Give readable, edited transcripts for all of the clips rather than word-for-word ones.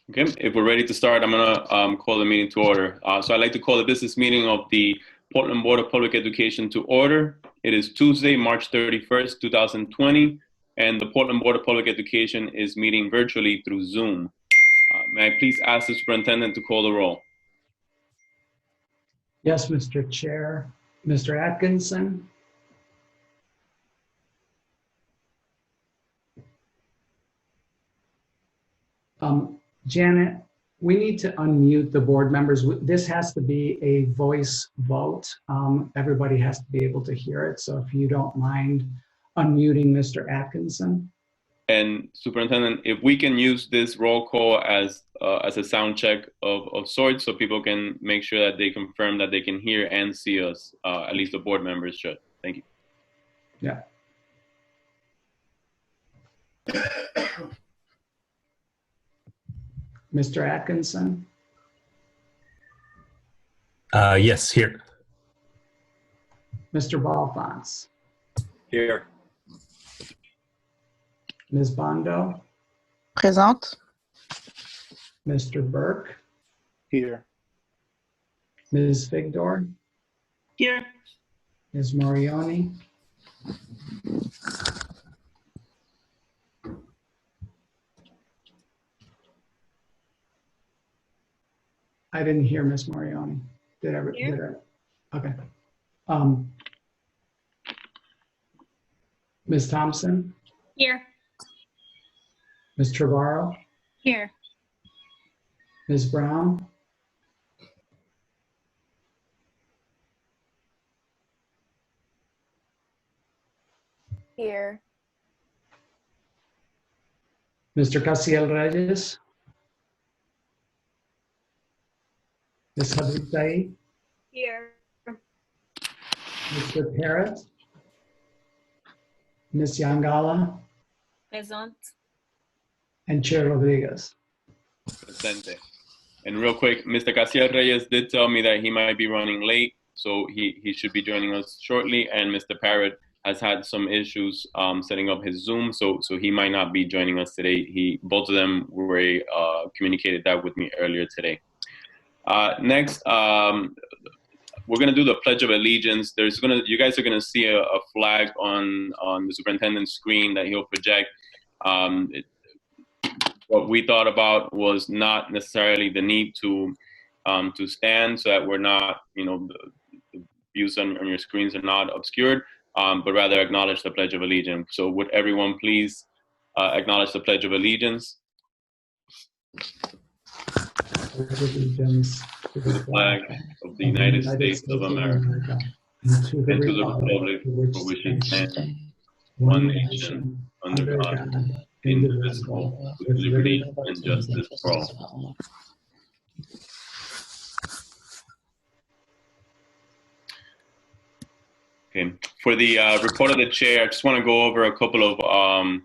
Okay, if we're ready to start, I'm gonna call the meeting to order. So I'd like to call the business meeting of the Portland Board of Public Education to order. It is Tuesday, March 31st, 2020, and the Portland Board of Public Education is meeting virtually through Zoom. May I please ask the superintendent to call the roll? Yes, Mr. Chair. Mr. Atkinson? Janet, we need to unmute the board members. This has to be a voice vote. Everybody has to be able to hear it. So if you don't mind unmuting Mr. Atkinson. And Superintendent, if we can use this roll call as a sound check of sorts, so people can make sure that they confirm that they can hear and see us, at least the board members should. Thank you. Yeah. Mr. Atkinson? Yes, here. Mr. Balfons? Here. Ms. Bondo? Présente. Mr. Burke? Here. Ms. Figdor? Here. Ms. Morioni? I didn't hear Ms. Morioni. Did I? Okay. Ms. Thompson? Here. Ms. Trevorrow? Here. Ms. Brown? Here. Mr. Casiel Reyes? Ms. Habib Saeed? Here. Mr. Parrott? Ms. Yangala? Présente. And Chair Rodriguez. Presente. And real quick, Mr. Casiel Reyes did tell me that he might be running late, so he should be joining us shortly. And Mr. Parrott has had some issues setting up his Zoom, so he might not be joining us today. Both of them were communicated that with me earlier today. Next, we're gonna do the Pledge of Allegiance. You guys are gonna see a flag on the superintendent's screen that he'll project. What we thought about was not necessarily the need to stand, so that we're not, the views on your screens are not obscured, but rather acknowledge the Pledge of Allegiance. So would everyone please acknowledge the Pledge of Allegiance? Allegiance to the flag of the United States of America, and to the republic for which it stands, one nation, under God, indivisible, with liberty and justice for all. Okay. For the report of the chair, I just want to go over a couple of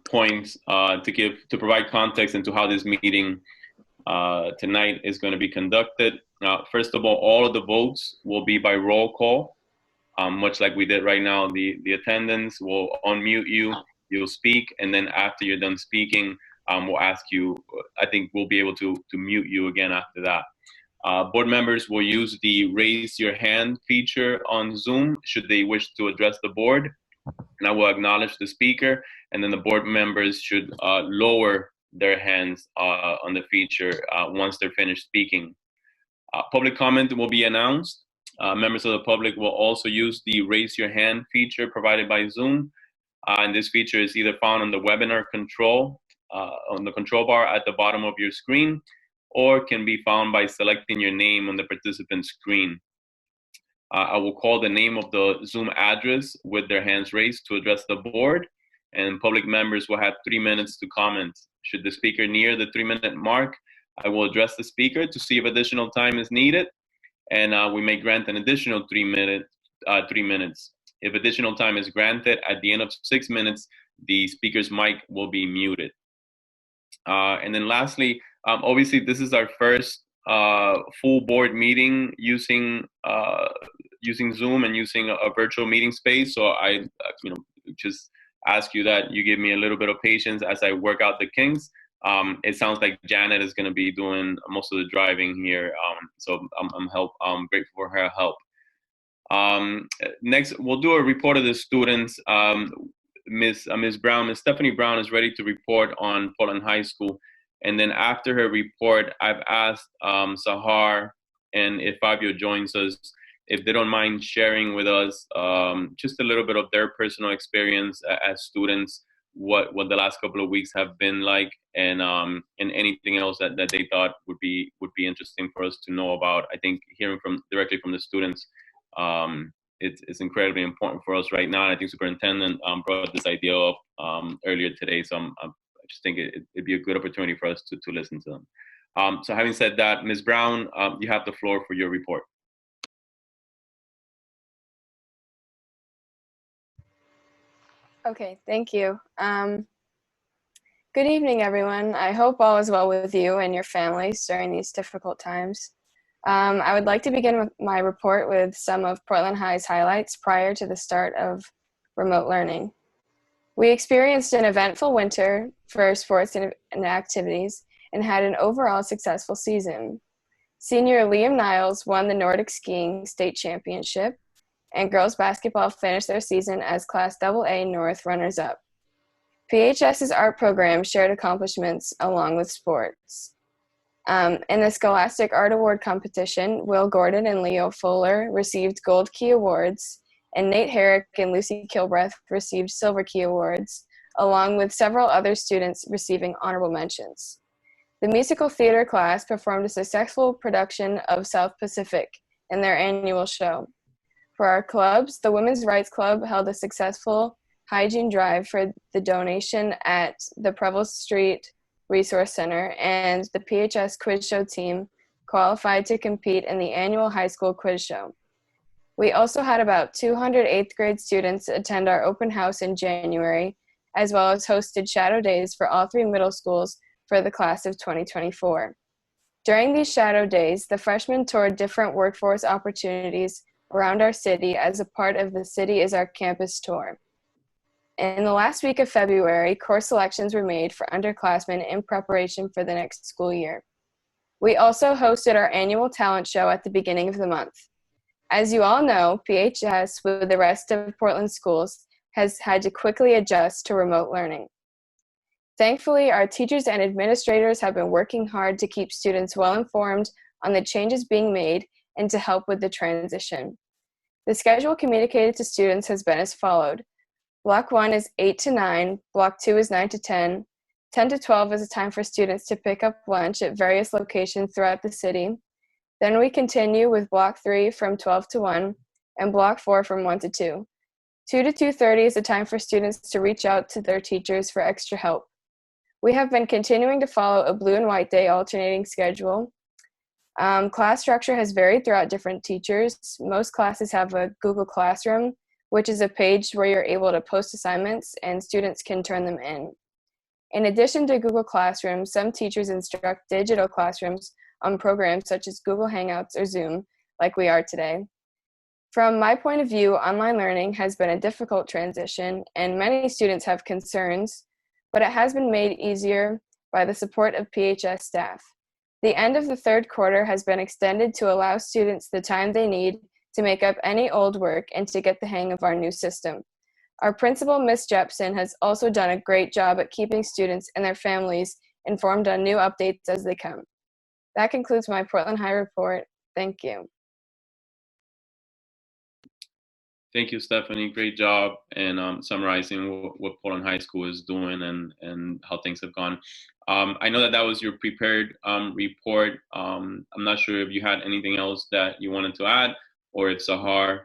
points to provide context into how this meeting tonight is going to be conducted. First of all of the votes will be by roll call, much like we did right now. The attendants will unmute you, you'll speak, and then after you're done speaking, we'll ask you, I think we'll be able to mute you again after that. Board members will use the raise your hand feature on Zoom should they wish to address the board. And I will acknowledge the speaker, and then the board members should lower their hands on the feature once they're finished speaking. Public comment will be announced. Members of the public will also use the raise your hand feature provided by Zoom. And this feature is either found on the webinar control, on the control bar at the bottom of your screen, or can be found by selecting your name on the participant screen. I will call the name of the Zoom address with their hands raised to address the board, and public members will have 3 minutes to comment. Should the speaker near the 3-minute mark, I will address the speaker to see if additional time is needed, and we may grant an additional 3 minutes. If additional time is granted, at the end of 6 minutes, the speaker's mic will be muted. And then lastly, obviously this is our first full board meeting using Zoom and using a virtual meeting space. So I just ask you that you give me a little bit of patience as I work out the kinks. It sounds like Janet is going to be doing most of the driving here, so I'm grateful for her help. Next, we'll do a report of the students. Ms. Brown, Ms. Stephanie Brown is ready to report on Portland High School. And then after her report, I've asked Sahar and if Fabio joins us, if they don't mind sharing with us just a little bit of their personal experience as students, what the last couple of weeks have been like, and anything else that they thought would be interesting for us to know about. I think hearing directly from the students, it's incredibly important for us right now. And I think Superintendent brought this idea up earlier today, so I just think it'd be a good opportunity for us to listen to them. So having said that, Ms. Brown, you have the floor for your report. Okay, thank you. Good evening, everyone. I hope all is well with you and your families during these difficult times. I would like to begin with my report with some of Portland High's highlights prior to the start of remote learning. We experienced an eventful winter for sports and activities and had an overall successful season. Senior Liam Niles won the Nordic Skiing State Championship, and girls basketball finished their season as Class AA North runners-up. PHS's art program shared accomplishments along with sports. In the Scholastic Art Award competition, Will Gordon and Leo Fuller received Gold Key Awards, and Nate Herrick and Lucy Kilbreth received Silver Key Awards, along with several other students receiving honorable mentions. The musical theater class performed a successful production of South Pacific in their annual show. For our clubs, the Women's Rights Club held a successful hygiene drive for the donation at the Prevost Street Resource Center, and the PHS Quiz Show team qualified to compete in the annual high school quiz show. We also had about 200 8th grade students attend our open house in January, as well as hosted shadow days for all 3 middle schools for the class of 2024. During these shadow days, the freshmen toured different workforce opportunities around our city as a part of the City is Our Campus tour. In the last week of February, course selections were made for underclassmen in preparation for the next school year. We also hosted our annual talent show at the beginning of the month. As you all know, PHS, with the rest of Portland schools, has had to quickly adjust to remote learning. Thankfully, our teachers and administrators have been working hard to keep students well informed on the changes being made and to help with the transition. The schedule communicated to students has been as followed. Block 1 is 8 to 9, Block 2 is 9 to 10, 10 to 12 is a time for students to pick up lunch at various locations throughout the city. Then we continue with Block 3 from 12 to 1, and Block 4 from 1 to 2. 2 to 2:30 is a time for students to reach out to their teachers for extra help. We have been continuing to follow a blue and white day alternating schedule. Class structure has varied throughout different teachers. Most classes have a Google Classroom, which is a page where you're able to post assignments and students can turn them in. In addition to Google Classroom, some teachers instruct digital classrooms on programs such as Google Hangouts or Zoom, like we are today. From my point of view, online learning has been a difficult transition, and many students have concerns, but it has been made easier by the support of PHS staff. The end of the third quarter has been extended to allow students the time they need to make up any old work and to get the hang of our new system. Our principal, Ms. Jepson, has also done a great job at keeping students and their families informed on new updates as they come. That concludes my Portland High report. Thank you. Thank you, Stephanie. Great job in summarizing what Portland High School is doing and how things have gone. I know that was your prepared report. I'm not sure if you had anything else that you wanted to add, or if Sahar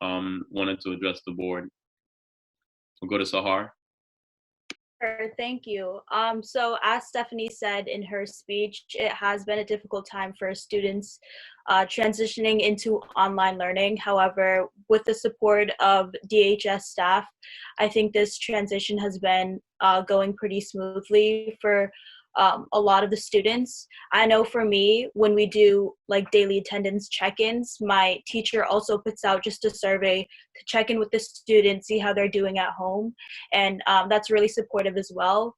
wanted to address the board. We'll go to Sahar. Sure, thank you. So as Stephanie said in her speech, it has been a difficult time for students transitioning into online learning. However, with the support of DHS staff, I think this transition has been going pretty smoothly for a lot of the students. I know for me, when we do like daily attendance check-ins, my teacher also puts out just a survey to check in with the students, see how they're doing at home. And that's really supportive as well.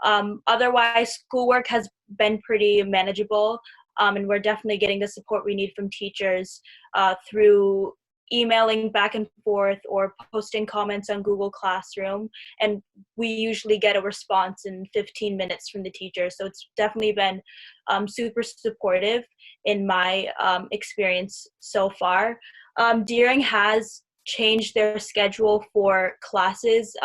Otherwise, schoolwork has been pretty manageable, and we're definitely getting the support we need from teachers through emailing back and forth or posting comments on Google Classroom. And we usually get a response in 15 minutes from the teacher. So it's definitely been super supportive in my experience so far. Deering has changed their schedule for classes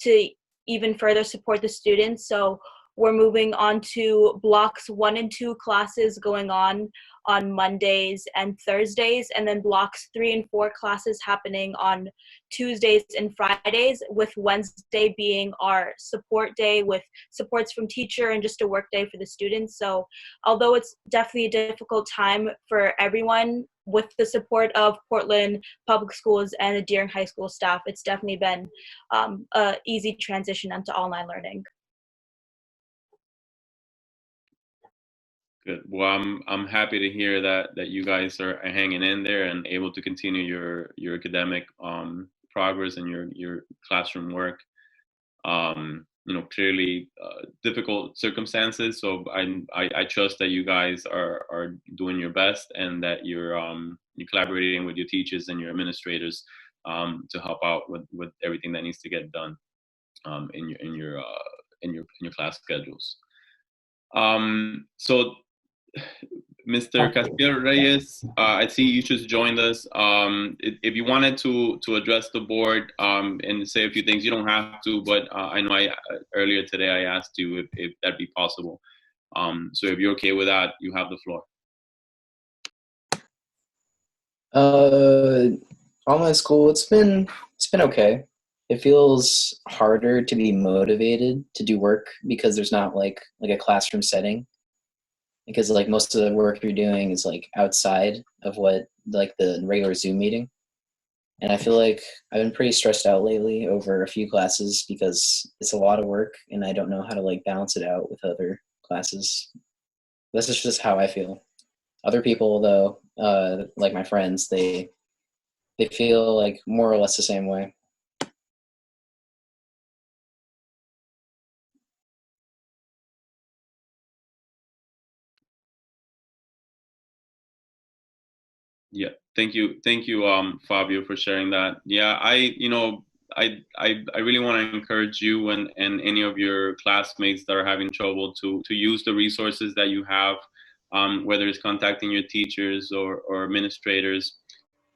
to even further support the students. So we're moving on to blocks 1 and 2 classes going on Mondays and Thursdays, and then blocks 3 and 4 classes happening on Tuesdays and Fridays, with Wednesday being our support day with supports from teacher and just a work day for the students. So although it's definitely a difficult time for everyone, with the support of Portland Public Schools and the Deering High School staff, it's definitely been an easy transition into online learning. Good. Well, I'm happy to hear that you guys are hanging in there and able to continue your academic progress and your classroom work. Clearly difficult circumstances. So I trust that you guys are doing your best and that you're collaborating with your teachers and your administrators to help out with everything that needs to get done in your class schedules. So Mr. Castillo Reyes, I see you just joined us. If you wanted to address the board and say a few things, you don't have to, but I know earlier today I asked you if that'd be possible. So if you're okay with that, you have the floor. Online school, it's been okay. It feels harder to be motivated to do work because there's not like a classroom setting. Because like most of the work you're doing is like outside of what like the regular Zoom meeting. And I feel like I've been pretty stressed out lately over a few classes because it's a lot of work and I don't know how to like balance it out with other classes. This is just how I feel. Other people though, like my friends, they feel like more or less the same way. Yeah, thank you, Fabio, for sharing that. Yeah, I really want to encourage you and any of your classmates that are having trouble to use the resources that you have, whether it's contacting your teachers or administrators,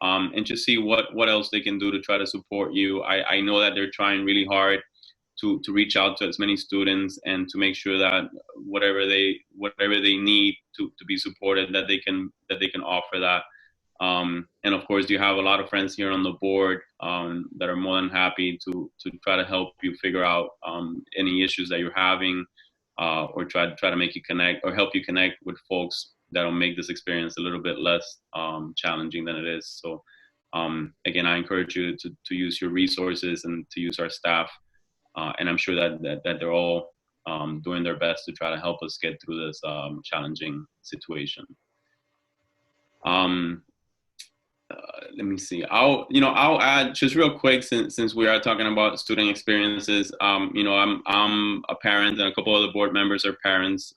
and just see what else they can do to try to support you. I know that they're trying really hard to reach out to as many students and to make sure that whatever they need to be supported, that they can offer that. And of course, you have a lot of friends here on the board that are more than happy to try to help you figure out any issues that you're having, or try to make you connect or help you connect with folks that'll make this experience a little bit less challenging than it is. So again, I encourage you to use your resources and to use our staff, and I'm sure that they're all doing their best to try to help us get through this challenging situation. Let me see. I'll add just real quick, since we are talking about student experiences. I'm a parent, and a couple of the board members are parents.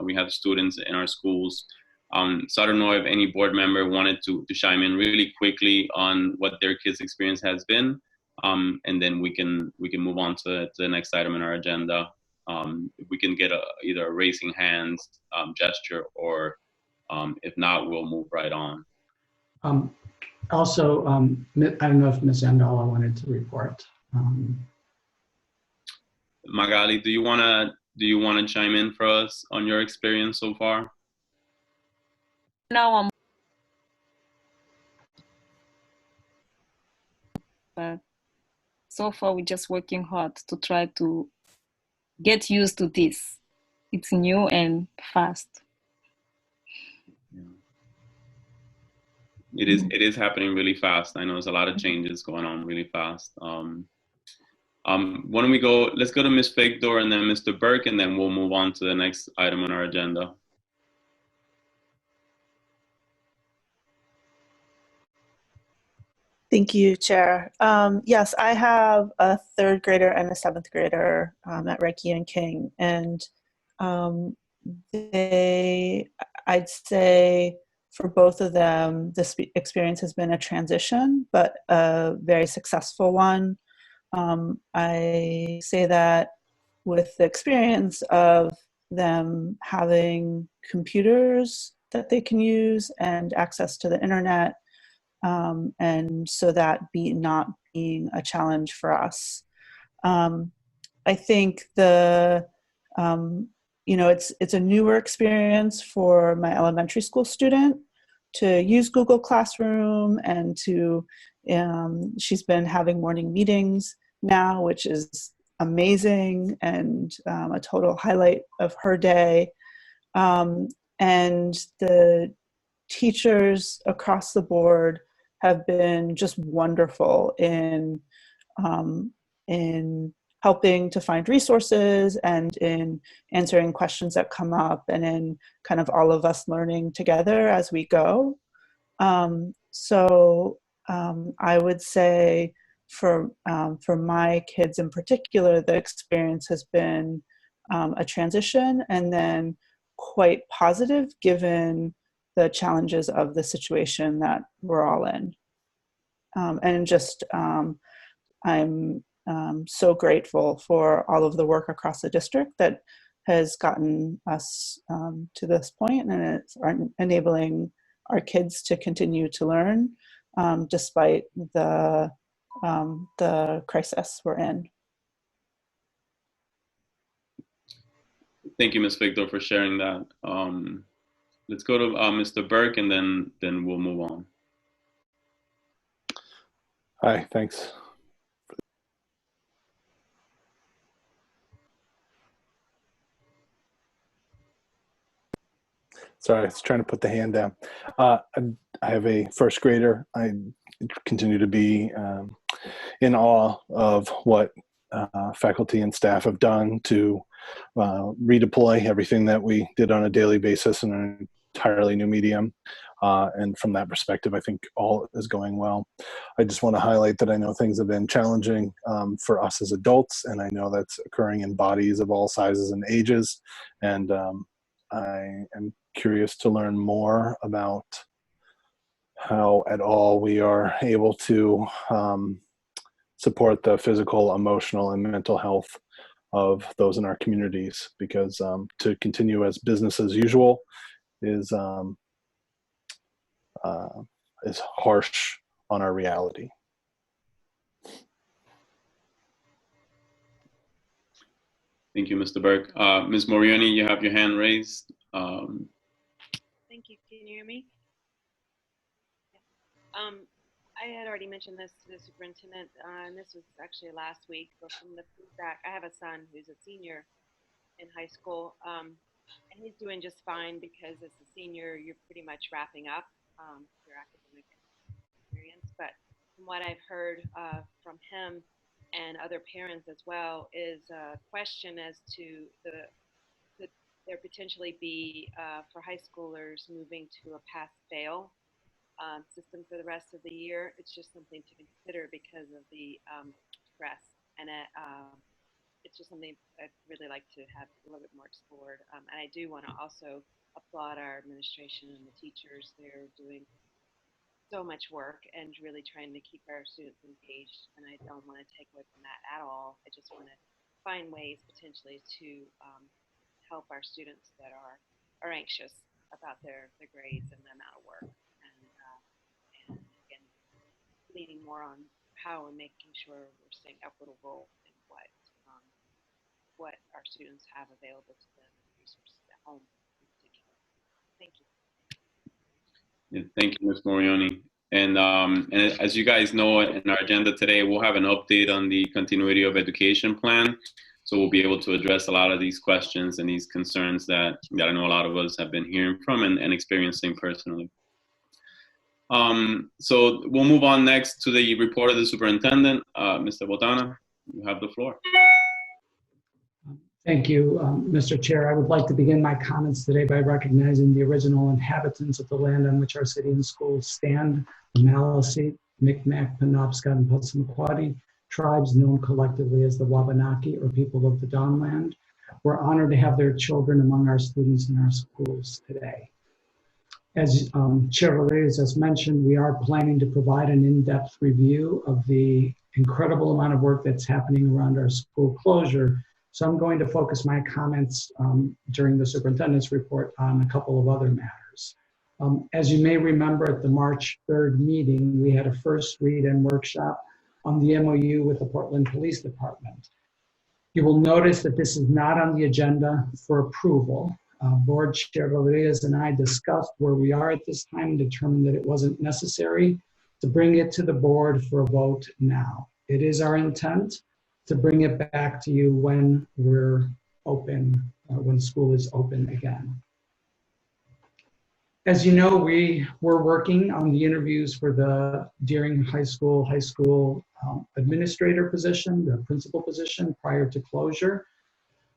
We have students in our schools. So I don't know if any board member wanted to chime in really quickly on what their kids' experience has been, and then we can move on to the next item in our agenda. If we can get either a raising hands gesture, or if not, we'll move right on. Also, I don't know if Ms. Andola wanted to report. Magali, do you wanna chime in for us on your experience so far? No, but so far we're just working hard to try to get used to this. It's new and fast. It is happening really fast. I know there's a lot of changes going on really fast. Why don't we go, let's go to Ms. Figdor and then Mr. Burke, and then we'll move on to the next item on our agenda. Thank you, Chair. Yes, I have a 3rd grader and a 7th grader at Reiki and King, and I'd say for both of them, this experience has been a transition, but a very successful one. I say that with the experience of them having computers that they can use and access to the internet, and so that not being a challenge for us. I think it's a newer experience for my elementary school student to use Google Classroom, and she's been having morning meetings now, which is amazing and a total highlight of her day. And the teachers across the board have been just wonderful in helping to find resources and in answering questions that come up, and in kind of all of us learning together as we go. I would say for my kids in particular, the experience has been a transition, and then quite positive given the challenges of the situation that we're all in. I'm so grateful for all of the work across the district that has gotten us to this point, and it's enabling our kids to continue to learn despite the crisis we're in. Thank you, Ms. Victor, for sharing that. Let's go to Mr. Burke, and then we'll move on. Hi, thanks. Sorry, I was trying to put the hand down. I have a 1st grader. I continue to be in awe of what faculty and staff have done to redeploy everything that we did on a daily basis in an entirely new medium. And from that perspective, I think all is going well. I just want to highlight that I know things have been challenging for us as adults, and I know that's occurring in bodies of all sizes and ages. And I am curious to learn more about how at all we are able to support the physical, emotional, and mental health of those in our communities, because to continue as business as usual is harsh on our reality. Thank you, Mr. Burke. Ms. Morioni, you have your hand raised. Thank you. Can you hear me? Yeah. I had already mentioned this to the superintendent, and this was actually last week, but from the feedback, I have a son who's a senior in high school, and he's doing just fine because as a senior, you're pretty much wrapping up your academic experience. But from what I've heard from him and other parents as well, is a question as to could there potentially be for high schoolers moving to a pass-fail system for the rest of the year. It's just something to consider because of the stress, and it's just something I'd really like to have a little bit more explored. And I do want to also applaud our administration and the teachers. They're doing so much work and really trying to keep our students engaged, and I don't want to take away from that at all. I just want to find ways potentially to help our students that are anxious about their grades and the amount of work, and again, leaning more on how we're making sure we're staying equitable in what our students have available to them, resources at home in particular. Thank you. Yeah, thank you, Ms. Morioni. And as you guys know, in our agenda today, we'll have an update on the Continuity of Education plan. So we'll be able to address a lot of these questions and these concerns that I know a lot of us have been hearing from and experiencing personally. So we'll move on next to the report of the superintendent. Mr. Botana, you have the floor. Thank you, Mr. Chair. I would like to begin my comments today by recognizing the original inhabitants of the land on which our city and schools stand, the Micmac, Penobscot, and Passamaquoddy tribes known collectively as the Wabanaki, or people of the Dawnland. We're honored to have their children among our students in our schools today. As Chair Rodriguez has mentioned, we are planning to provide an in-depth review of the incredible amount of work that's happening around our school closure. So I'm going to focus my comments during the superintendent's report on a couple of other matters. As you may remember, at the March 3rd meeting, we had a first read and workshop on the MOU with the Portland Police Department. You will notice that this is not on the agenda for approval. Board Chair Rodriguez and I discussed where we are at this time and determined that it wasn't necessary to bring it to the board for a vote now. It is our intent to bring it back to you when we're open, when school is open again. As you know, we were working on the interviews for the Deering High School administrator position, the principal position, prior to closure.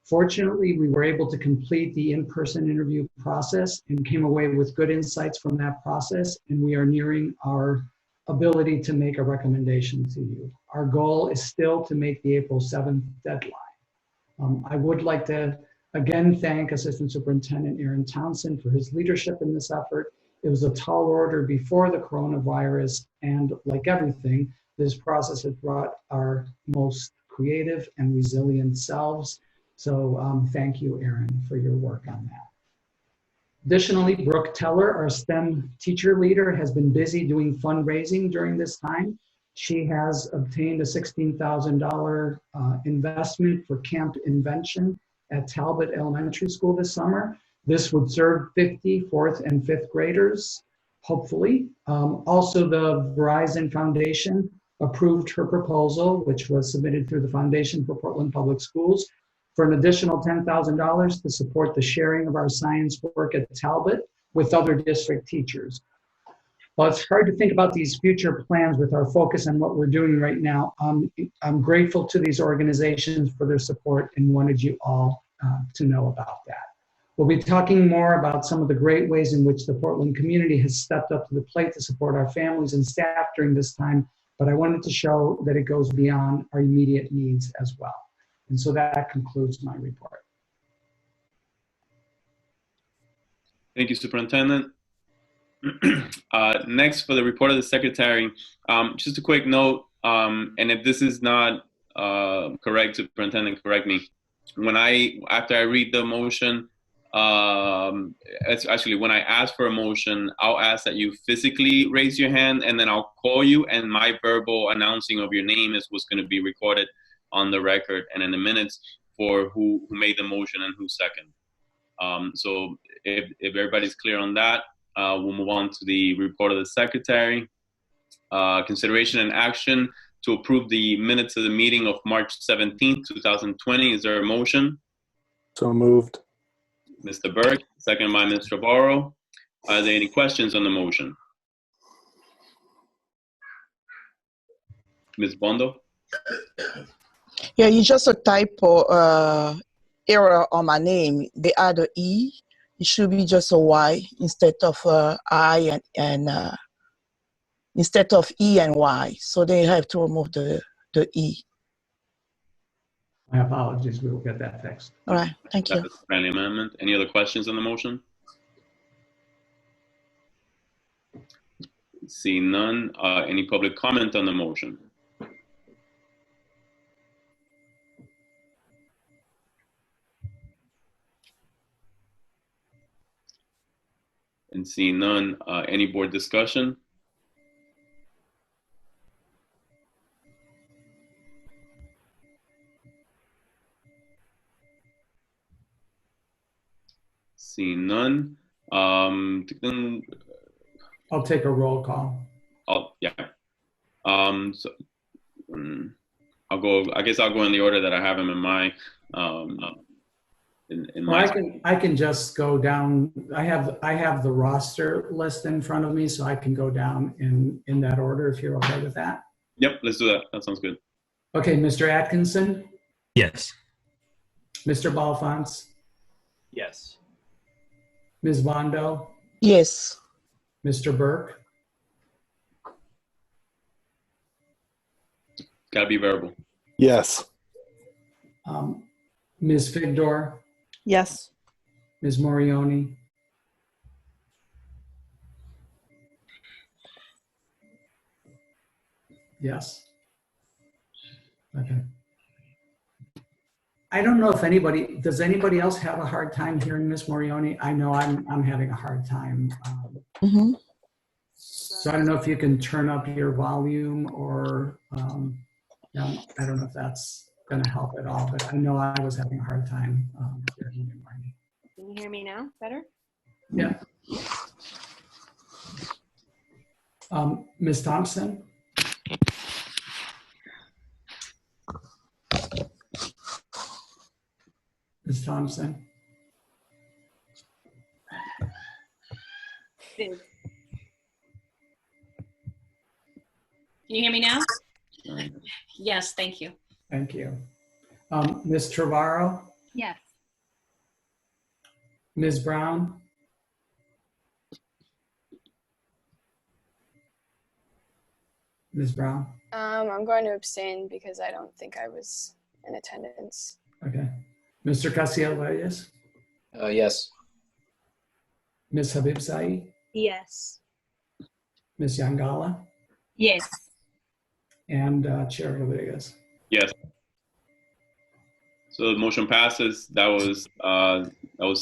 Fortunately, we were able to complete the in-person interview process and came away with good insights from that process, and we are nearing our ability to make a recommendation to you. Our goal is still to make the April 7th deadline. I would like to again thank Assistant Superintendent Aaron Townsend for his leadership in this effort. It was a tall order before the coronavirus, and like everything, this process has brought our most creative and resilient selves. So thank you, Aaron, for your work on that. Additionally, Brooke Teller, our STEM teacher leader, has been busy doing fundraising during this time. She has obtained a $16,000 investment for Camp Invention at Talbot Elementary School this summer. This would serve 50 4th and 5th graders, hopefully. Also, the Verizon Foundation approved her proposal, which was submitted through the Foundation for Portland Public Schools, for an additional $10,000 to support the sharing of our science work at Talbot with other district teachers. Well, it's hard to think about these future plans with our focus on what we're doing right now. I'm grateful to these organizations for their support and wanted you all to know about that. We'll be talking more about some of the great ways in which the Portland community has stepped up to the plate to support our families and staff during this time, but I wanted to show that it goes beyond our immediate needs as well. And so that concludes my report. Thank you, Superintendent. Next, for the report of the Secretary, just a quick note, and if this is not correct, Superintendent, correct me. After I read the motion, it's actually when I ask for a motion, I'll ask that you physically raise your hand, and then I'll call you, and my verbal announcing of your name is what's going to be recorded on the record and in the minutes for who made the motion and who seconded. So if everybody's clear on that, we'll move on to the report of the Secretary. Consideration and action to approve the minutes of the meeting of March 17th, 2020. Is there a motion? So moved. Mr. Burke, second by Mr. Barrow. Are there any questions on the motion? Ms. Bondo? Yeah, it's just a typo error on my name. They add a E. It should be just a Y instead of I and instead of E and Y. So they have to remove the E. My apologies. We will get that fixed. All right. Thank you. That's a friendly amendment. Any other questions on the motion? See none. Any public comment on the motion? And see none. Any board discussion? See none. I'll take a roll call. Oh, yeah. So, I'll go. I guess I'll go in the order that I have them in my. I can just go down. I have the roster list in front of me, so I can go down in that order if you're okay with that. Yep, let's do that. That sounds good. Okay, Mr. Atkinson? Yes. Mr. Balfons? Yes. Ms. Bondo? Yes. Mr. Burke? Gotta be verbal. Yes. Ms. Figdor, Yes. Ms. Morioni, yes. Okay. I don't know if does anybody else have a hard time hearing Ms. Morioni? I know I'm having a hard time. Mm-hmm. So I don't know if you can turn up your volume or, I don't know if that's going to help at all, but I know I was having a hard time hearing you, Marnie. Can you hear me now better? Yeah. Ms. Thompson? Ms. Thompson? Can you hear me now? Yes, thank you. Thank you. Ms. Trevorrow? Yes. Ms. Brown? Ms. Brown? I'm going to abstain because I don't think I was in attendance. Okay. Mr. Casiel-Reyes? Yes. Ms. Habib Saeed? Yes. Ms. Yangala? Yes. And Chair Rodriguez? Yes. So the motion passes. That was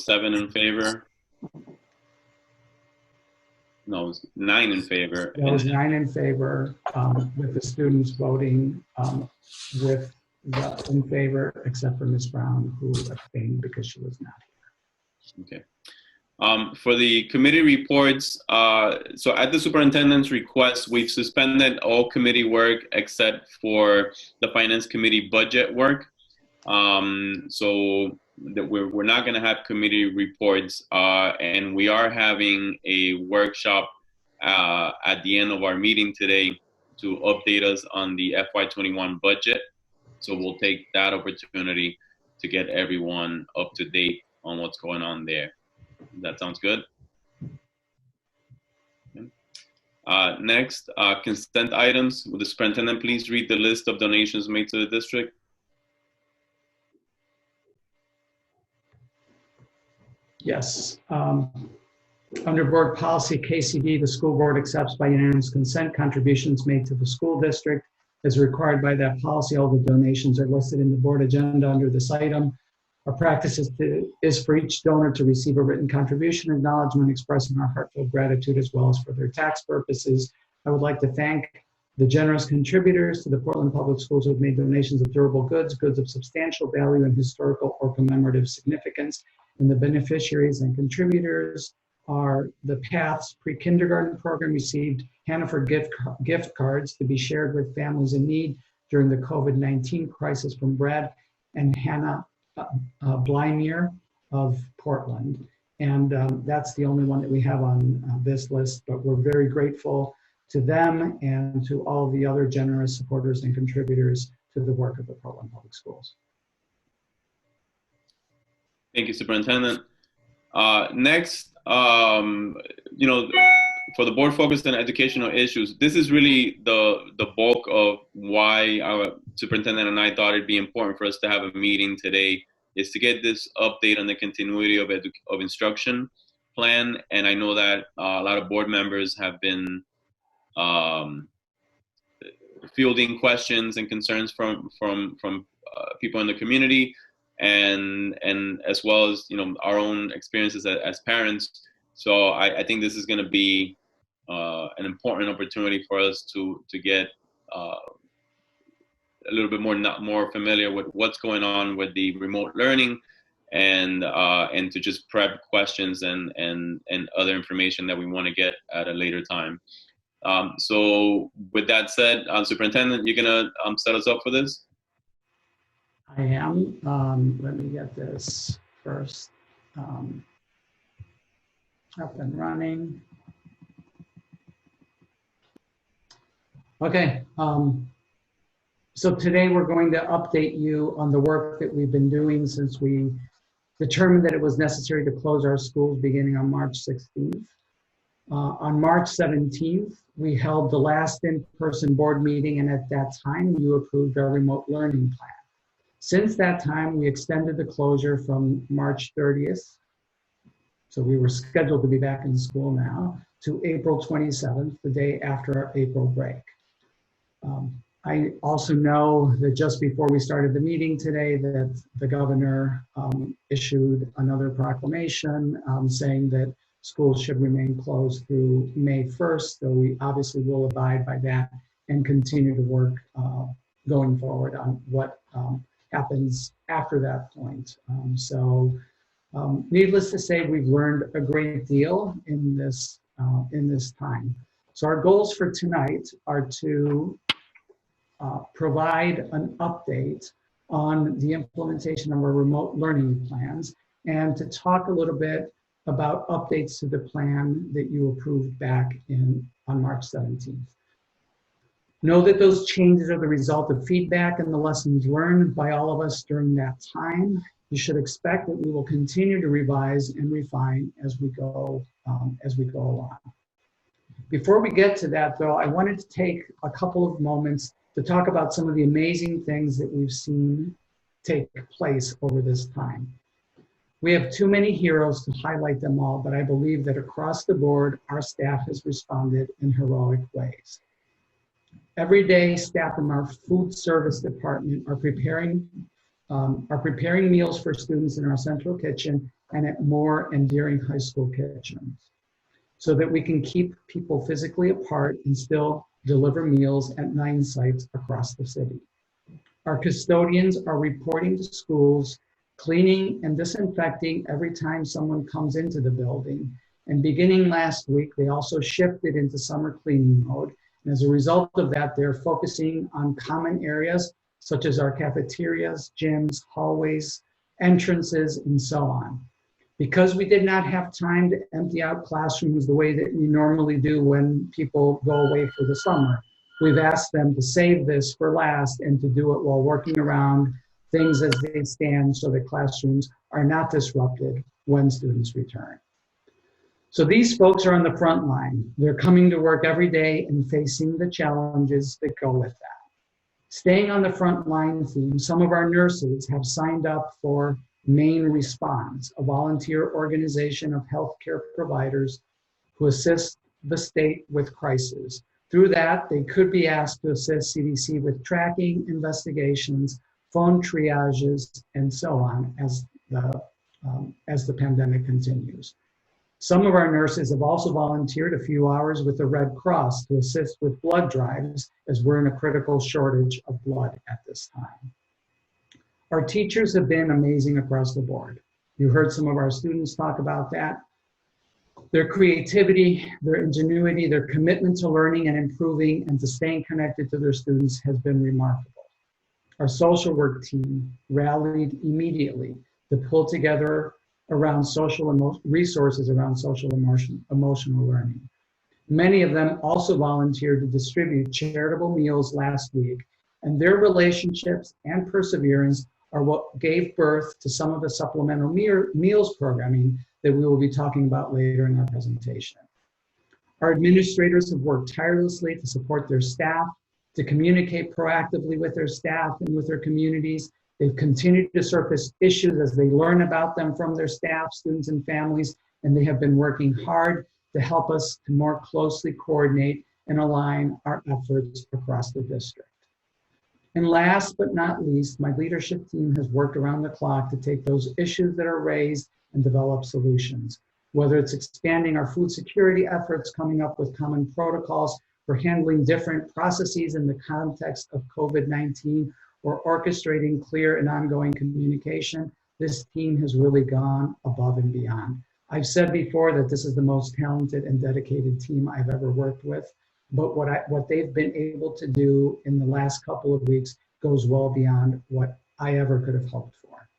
7 in favor. No, it was 9 in favor. There was 9 in favor, with the students voting with in favor, except for Ms. Brown, who abstained because she was not here. Okay. For the committee reports, so at the superintendent's request, we've suspended all committee work except for the finance committee budget work. So that we're not going to have committee reports, and we are having a workshop at the end of our meeting today to update us on the FY21 budget. So we'll take that opportunity to get everyone up to date on what's going on there. That sounds good. Okay. Next, consent items. Will the superintendent please read the list of donations made to the district? Yes. Under board policy KCD, the school board accepts by unanimous consent contributions made to the school district as required by that policy. All the donations are listed in the board agenda under this item. Our practice is for each donor to receive a written contribution acknowledgement expressing our heartfelt gratitude as well as for their tax purposes. I would like to thank the generous contributors to the Portland Public Schools who have made donations of durable goods, goods of substantial value and historical or commemorative significance. And the beneficiaries and contributors are the PATHS pre-kindergarten program received Hannaford gift cards to be shared with families in need during the COVID-19 crisis from Brad and Hannah Blymier of Portland. And that's the only one that we have on this list, but we're very grateful to them and to all the other generous supporters and contributors to the work of the Portland Public Schools. Thank you, Superintendent. Next, you know, for the board focused on educational issues, this is really the bulk of why our superintendent and I thought it'd be important for us to have a meeting today, is to get this update on the continuity of instruction plan. And I know that a lot of board members have been fielding questions and concerns from people in the community, and as well as, you know, our own experiences as parents. So I think this is going to be an important opportunity for us to get a little bit more familiar with what's going on with the remote learning, and to just prep questions and other information that we want to get at a later time. So with that said, Superintendent, you're gonna set us up for this? I am. Let me get this first up and running. Okay. So today we're going to update you on the work that we've been doing since we determined that it was necessary to close our schools beginning on March 16th. On March 17th, we held the last in-person board meeting, and at that time, you approved our remote learning plan. Since that time, we extended the closure from March 30th, so we were scheduled to be back in school now, to April 27th, the day after our April break. I also know that just before we started the meeting today, that the governor issued another proclamation saying that schools should remain closed through May 1st, so we obviously will abide by that and continue to work going forward on what happens after that point. Needless to say, we've learned a great deal in this time. So our goals for tonight are to provide an update on the implementation of our remote learning plans and to talk a little bit about updates to the plan that you approved back on March 17th. Know that those changes are the result of feedback and the lessons learned by all of us during that time. You should expect that we will continue to revise and refine as we go along. Before we get to that, though, I wanted to take a couple of moments to talk about some of the amazing things that we've seen take place over this time. We have too many heroes to highlight them all, but I believe that across the board, our staff has responded in heroic ways. Every day, staff from our food service department are preparing meals for students in our central kitchen and at Moore and Deering High School kitchens, so that we can keep people physically apart and still deliver meals at 9 sites across the city. Our custodians are reporting to schools, cleaning and disinfecting every time someone comes into the building. And beginning last week, they also shifted into summer cleaning mode. And as a result of that, they're focusing on common areas such as our cafeterias, gyms, hallways, entrances, and so on. Because we did not have time to empty out classrooms the way that we normally do when people go away for the summer, we've asked them to save this for last and to do it while working around things as they stand so that classrooms are not disrupted when students return. So these folks are on the front line. They're coming to work every day and facing the challenges that go with that. Staying on the front line theme, some of our nurses have signed up for Maine Response, a volunteer organization of healthcare providers who assist the state with crises. Through that, they could be asked to assist CDC with tracking, investigations, phone triages, and so on as the pandemic continues. Some of our nurses have also volunteered a few hours with the Red Cross to assist with blood drives, as we're in a critical shortage of blood at this time. Our teachers have been amazing across the board. You heard some of our students talk about that. Their creativity, their ingenuity, their commitment to learning and improving and to staying connected to their students has been remarkable. Our social work team rallied immediately to pull together around resources around social emotional learning. Many of them also volunteered to distribute charitable meals last week, and their relationships and perseverance are what gave birth to some of the supplemental meals programming that we will be talking about later in our presentation. Our administrators have worked tirelessly to support their staff, to communicate proactively with their staff and with their communities. They've continued to surface issues as they learn about them from their staff, students, and families, and they have been working hard to help us to more closely coordinate and align our efforts across the district. And last but not least, my leadership team has worked around the clock to take those issues that are raised and develop solutions, whether it's expanding our food security efforts, coming up with common protocols for handling different processes in the context of COVID-19, or orchestrating clear and ongoing communication. This team has really gone above and beyond. I've said before that this is the most talented and dedicated team I've ever worked with, but what they've been able to do in the last couple of weeks goes well beyond what I ever could have hoped for.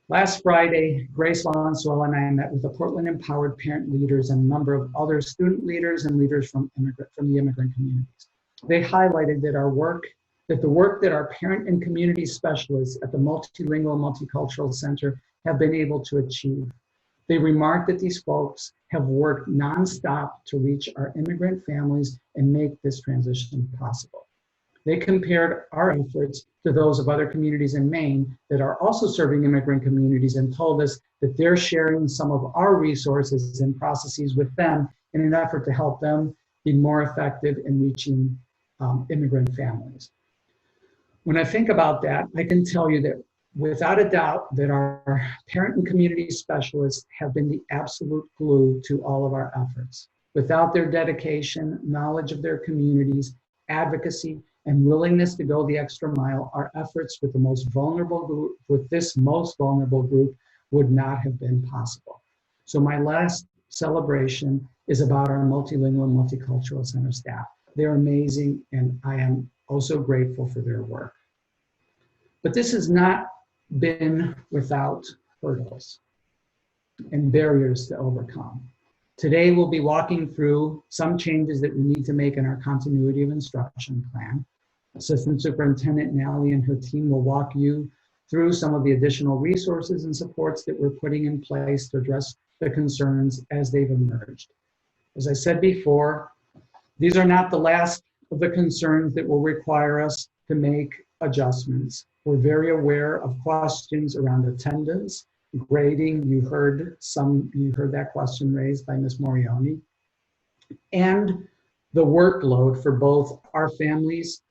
Last Friday, Grace Valenzuela and I met with the Portland Empowered Parent Leaders and a number of other student leaders and leaders from the immigrant communities. They highlighted that the work that our parent and community specialists at the Multilingual Multicultural Center have been able to achieve They remarked that these folks have worked nonstop to reach our immigrant families and make this transition possible. They compared our efforts to those of other communities in Maine that are also serving immigrant communities and told us that they're sharing some of our resources and processes with them in an effort to help them be more effective in reaching immigrant families. When I think about that, I can tell you that without a doubt that our parent and community specialists have been the absolute glue to all of our efforts. Without their dedication, knowledge of their communities, advocacy, and willingness to go the extra mile, our efforts with the most vulnerable group, with this most vulnerable group, would not have been possible. So my last celebration is about our multilingual, multicultural center staff. They're amazing, and I am also grateful for their work. But this has not been without hurdles and barriers to overcome. Today, we'll be walking through some changes that we need to make in our continuity of instruction plan. Assistant Superintendent Nally and her team will walk you through some of the additional resources and supports that we're putting in place to address the concerns as they've emerged. As I said before, these are not the last of the concerns that will require us to make adjustments. We're very aware of questions around attendance, grading. You heard that question raised by Ms. Morioni, and the workload for both our families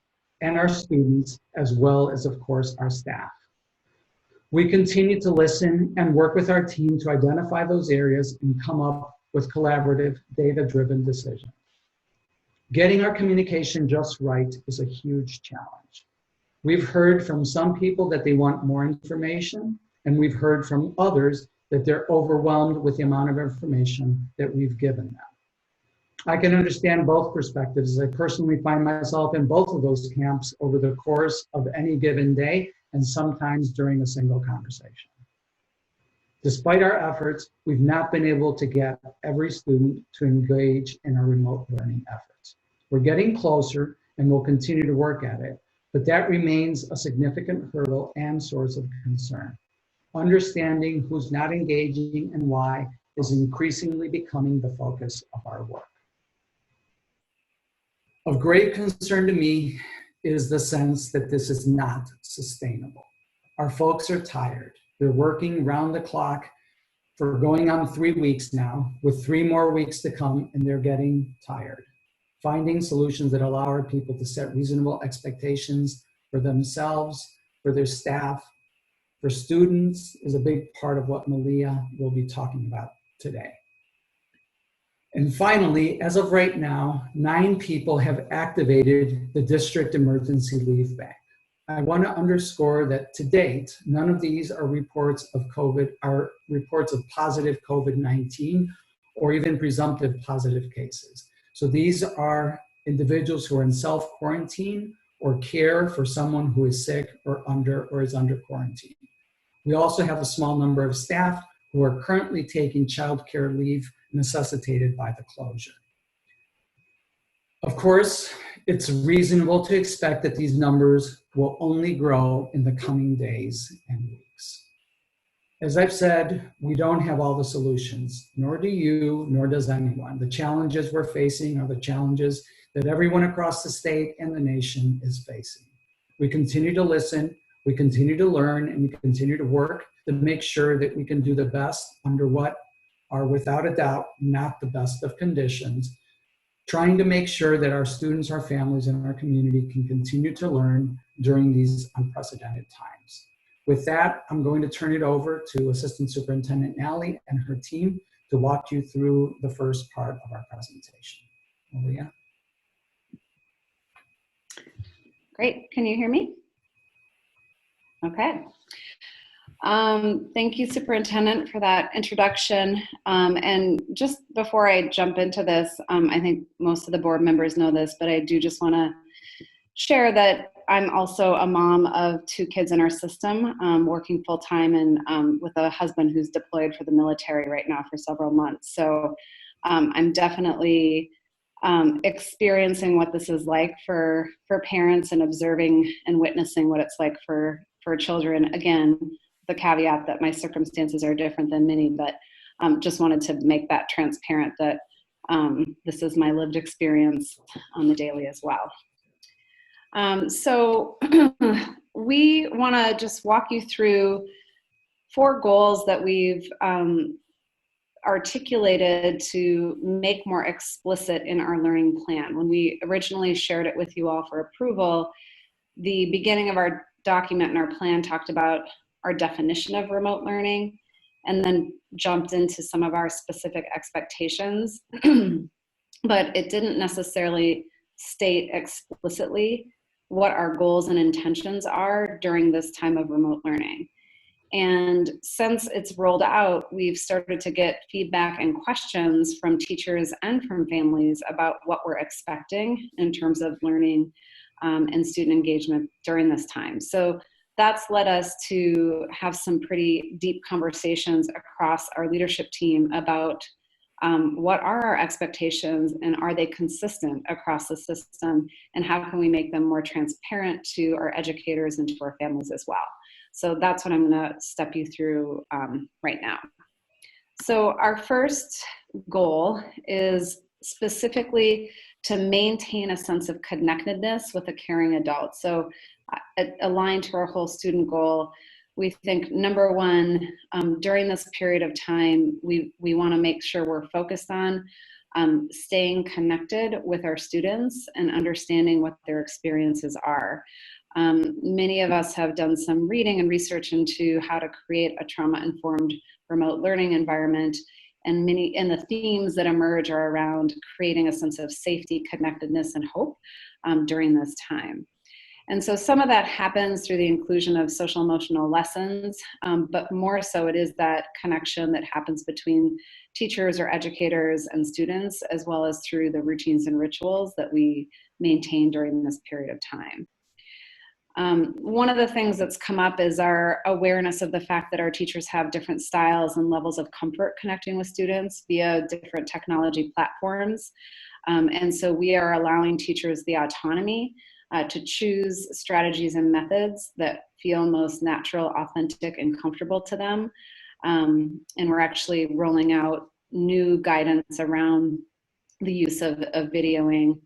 and our students, as well as, of course, our staff. We continue to listen and work with our team to identify those areas and come up with collaborative, data-driven decisions. Getting our communication just right is a huge challenge. We've heard from some people that they want more information, and we've heard from others that they're overwhelmed with the amount of information that we've given them. I can understand both perspectives, as I personally find myself in both of those camps over the course of any given day, and sometimes during a single conversation. Despite our efforts, we've not been able to get every student to engage in our remote learning efforts. We're getting closer, and we'll continue to work at it, but that remains a significant hurdle and source of concern. Understanding who's not engaging and why is increasingly becoming the focus of our work. Of great concern to me is the sense that this is not sustainable. Our folks are tired. They're working round the clock for going on 3 weeks now, with 3 more weeks to come, and they're getting tired. Finding solutions that allow our people to set reasonable expectations for themselves, for their staff, for students is a big part of what Malia will be talking about today. And finally, as of right now, 9 people have activated the District Emergency Leave Bank. I want to underscore that to date, none of these are reports of positive COVID-19 or even presumptive positive cases. So these are individuals who are in self-quarantine or care for someone who is sick or is under quarantine. We also have a small number of staff who are currently taking child care leave necessitated by the closure. Of course, it's reasonable to expect that these numbers will only grow in the coming days and weeks. As I've said, we don't have all the solutions, nor do you, nor does anyone. The challenges we're facing are the challenges that everyone across the state and the nation is facing. We continue to listen, we continue to learn, and we continue to work to make sure that we can do the best under what are without a doubt not the best of conditions, trying to make sure that our students, our families, and our community can continue to learn during these unprecedented times. With that, I'm going to turn it over to Assistant Superintendent Nally and her team to walk you through the first part of our presentation. Malia? Great. Can you hear me? Okay. Thank you, Superintendent, for that introduction. And just before I jump into this, I think most of the board members know this, but I do just want to share that I'm also a mom of 2 kids in our system, working full-time and with a husband who's deployed for the military right now for several months. So I'm definitely experiencing what this is like for parents and observing and witnessing what it's like for children. Again, the caveat that my circumstances are different than many, but just wanted to make that transparent that this is my lived experience on the daily as well. So we want to just walk you through 4 goals that we've articulated to make more explicit in our learning plan. When we originally shared it with you all for approval, the beginning of our document and our plan talked about our definition of remote learning, and then jumped into some of our specific expectations, but it didn't necessarily state explicitly what our goals and intentions are during this time of remote learning. And since it's rolled out, we've started to get feedback and questions from teachers and from families about what we're expecting in terms of learning and student engagement during this time. So that's led us to have some pretty deep conversations across our leadership team about what are our expectations and are they consistent across the system, and how can we make them more transparent to our educators and to our families as well. So that's what I'm going to step you through right now. So our first goal is specifically to maintain a sense of connectedness with a caring adult. So aligned to our whole student goal, we think number one, during this period of time, we want to make sure we're focused on staying connected with our students and understanding what their experiences are. Many of us have done some reading and research into how to create a trauma-informed remote learning environment, and the themes that emerge are around creating a sense of safety, connectedness, and hope during this time. And so some of that happens through the inclusion of social emotional lessons, but more so it is that connection that happens between teachers or educators and students, as well as through the routines and rituals that we maintain during this period of time. One of the things that's come up is our awareness of the fact that our teachers have different styles and levels of comfort connecting with students via different technology platforms. And so we are allowing teachers the autonomy to choose strategies and methods that feel most natural, authentic, and comfortable to them. And we're actually rolling out new guidance around the use of videoing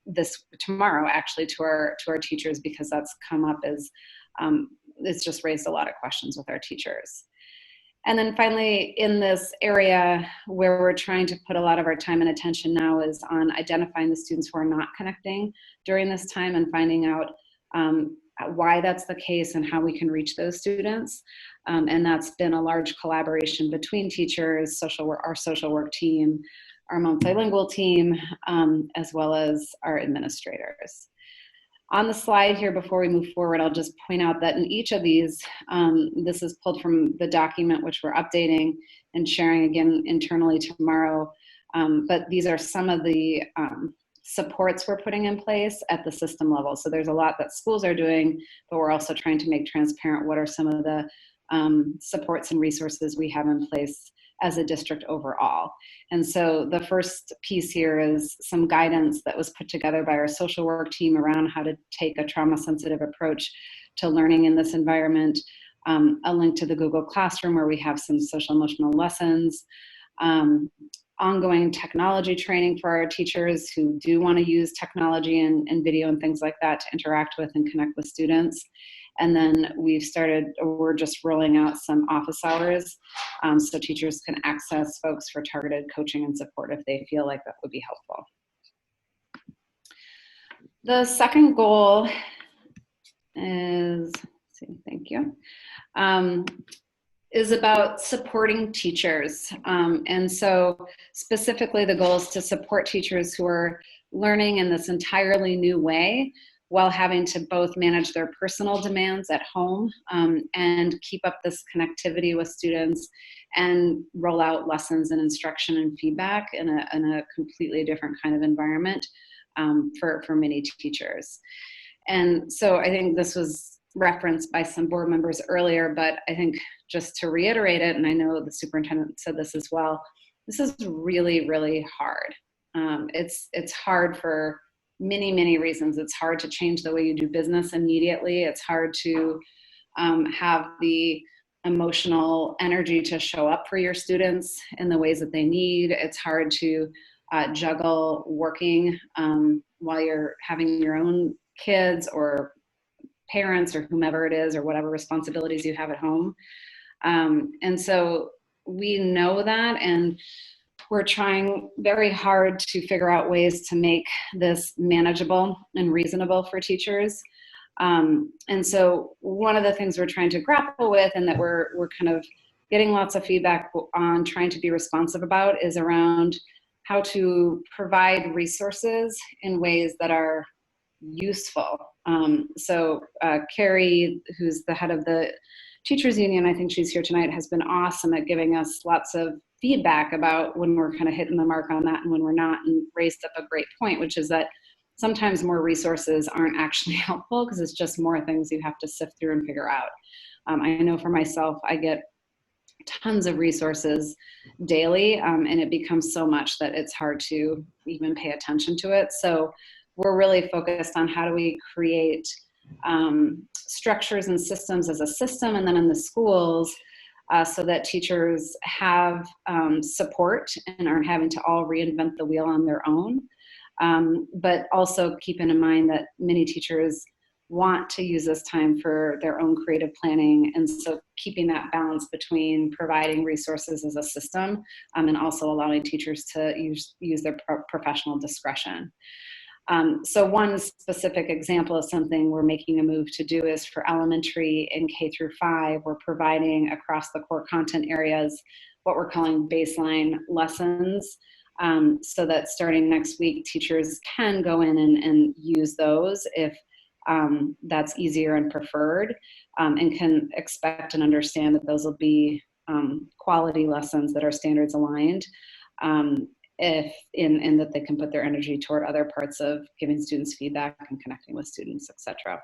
this tomorrow, actually, to our teachers, because that's come up as it's just raised a lot of questions with our teachers. And then finally, in this area where we're trying to put a lot of our time and attention now is on identifying the students who are not connecting during this time and finding out why that's the case and how we can reach those students. And that's been a large collaboration between teachers, our social work team, our multilingual team, as well as our administrators. On the slide here, before we move forward, I'll just point out that in each of these, this is pulled from the document which we're updating and sharing again internally tomorrow, but these are some of the supports we're putting in place at the system level. So there's a lot that schools are doing, but we're also trying to make transparent what are some of the supports and resources we have in place as a district overall. And so the first piece here is some guidance that was put together by our social work team around how to take a trauma-sensitive approach to learning in this environment, a link to the Google Classroom where we have some social emotional lessons, ongoing technology training for our teachers who do want to use technology and video and things like that to interact with and connect with students. And then we're just rolling out some office hours so teachers can access folks for targeted coaching and support if they feel like that would be helpful. The second goal is, is about supporting teachers. And so specifically the goal is to support teachers who are learning in this entirely new way while having to both manage their personal demands at home and keep up this connectivity with students and roll out lessons and instruction and feedback in a completely different kind of environment for many teachers. And so I think this was referenced by some board members earlier, but I think just to reiterate it, and I know the superintendent said this as well, this is really, really hard. It's hard for many reasons. It's hard to change the way you do business immediately. It's hard to have the emotional energy to show up for your students in the ways that they need. It's hard to juggle working while you're having your own kids or parents or whomever it is or whatever responsibilities you have at home. And so we know that, and we're trying very hard to figure out ways to make this manageable and reasonable for teachers. And so one of the things we're trying to grapple with, and that we're kind of getting lots of feedback on trying to be responsive about, is around how to provide resources in ways that are useful. So Carrie, who's the head of the Teachers Union, I think she's here tonight, has been awesome at giving us lots of feedback about when we're kind of hitting the mark on that and when we're not, and raised up a great point, which is that sometimes more resources aren't actually helpful because it's just more things you have to sift through and figure out. I know for myself, I get tons of resources daily, and it becomes so much that it's hard to even pay attention to it. So we're really focused on how do we create structures and systems as a system, and then in the schools, so that teachers have support and aren't having to all reinvent the wheel on their own. But also keeping in mind that many teachers want to use this time for their own creative planning. And so keeping that balance between providing resources as a system and also allowing teachers to use their professional discretion. So one specific example of something we're making a move to do is for elementary and K through 5, we're providing across the core content areas what we're calling baseline lessons, so that starting next week, teachers can go in and use those if that's easier and preferred, and can expect and understand that those will be quality lessons that are standards aligned. And that they can put their energy toward other parts of giving students feedback and connecting with students, etc.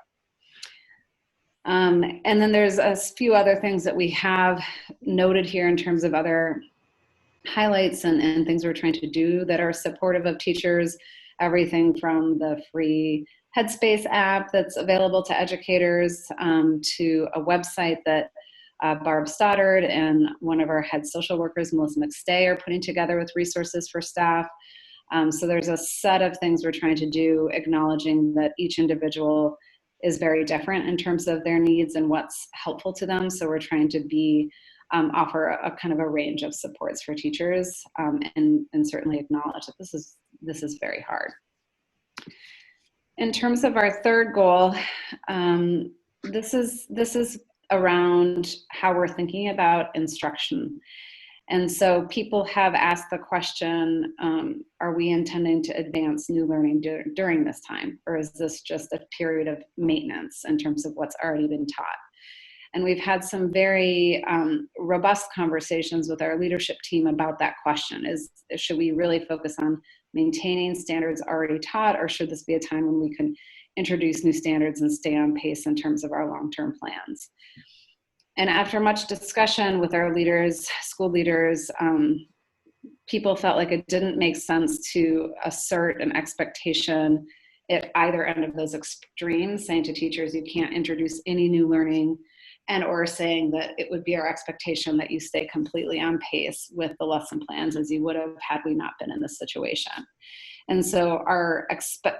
And then there's a few other things that we have noted here in terms of other highlights and things we're trying to do that are supportive of teachers. Everything from the free Headspace app that's available to educators, to a website that Barb Stoddard and one of our head social workers, Melissa McStay, are putting together with resources for staff. So there's a set of things we're trying to do, acknowledging that each individual is very different in terms of their needs and what's helpful to them. So we're trying to offer a kind of a range of supports for teachers, and certainly acknowledge that this is very hard. In terms of our third goal, this is around how we're thinking about instruction. And so people have asked the question, are we intending to advance new learning during this time? Or is this just a period of maintenance in terms of what's already been taught? And we've had some very robust conversations with our leadership team about that question. Should we really focus on maintaining standards already taught, or should this be a time when we can introduce new standards and stay on pace in terms of our long-term plans? And after much discussion with our leaders, school leaders, people felt like it didn't make sense to assert an expectation at either end of those extremes, saying to teachers, you can't introduce any new learning, and or saying that it would be our expectation that you stay completely on pace with the lesson plans as you would have had we not been in this situation. And so our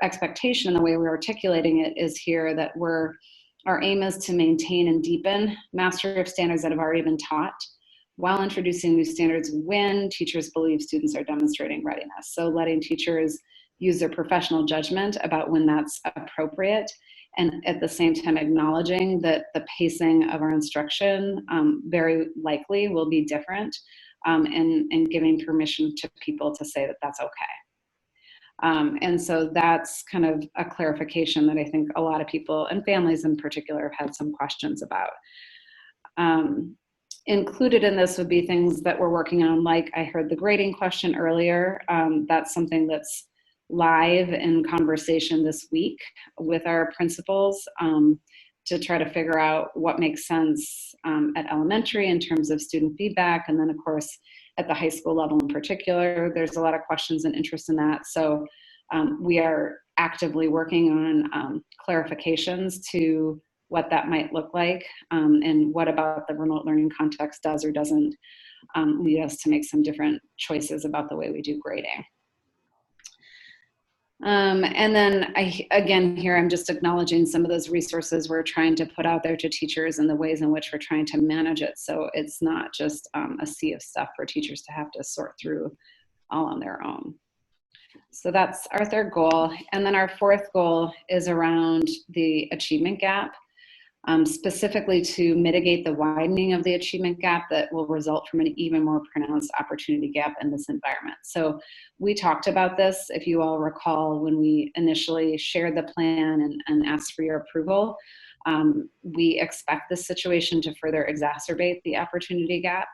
expectation, the way we're articulating it, is here that our aim is to maintain and deepen mastery of standards that have already been taught while introducing new standards when teachers believe students are demonstrating readiness. So letting teachers use their professional judgment about when that's appropriate, and at the same time acknowledging that the pacing of our instruction very likely will be different, and giving permission to people to say that that's okay. And so that's kind of a clarification that I think a lot of people, and families in particular, have had some questions about. Included in this would be things that we're working on, like I heard the grading question earlier. That's something that's live in conversation this week with our principals, to try to figure out what makes sense at elementary in terms of student feedback. And then of course, at the high school level in particular, there's a lot of questions and interest in that. So we are actively working on clarifications to what that might look like, and what about the remote learning context does or doesn't lead us to make some different choices about the way we do grading. And then again, here I'm just acknowledging some of those resources we're trying to put out there to teachers and the ways in which we're trying to manage it. So it's not just a sea of stuff for teachers to have to sort through all on their own. So that's our third goal. And then our fourth goal is around the achievement gap, specifically to mitigate the widening of the achievement gap that will result from an even more pronounced opportunity gap in this environment. So we talked about this, if you all recall, when we initially shared the plan and asked for your approval. We expect this situation to further exacerbate the opportunity gap.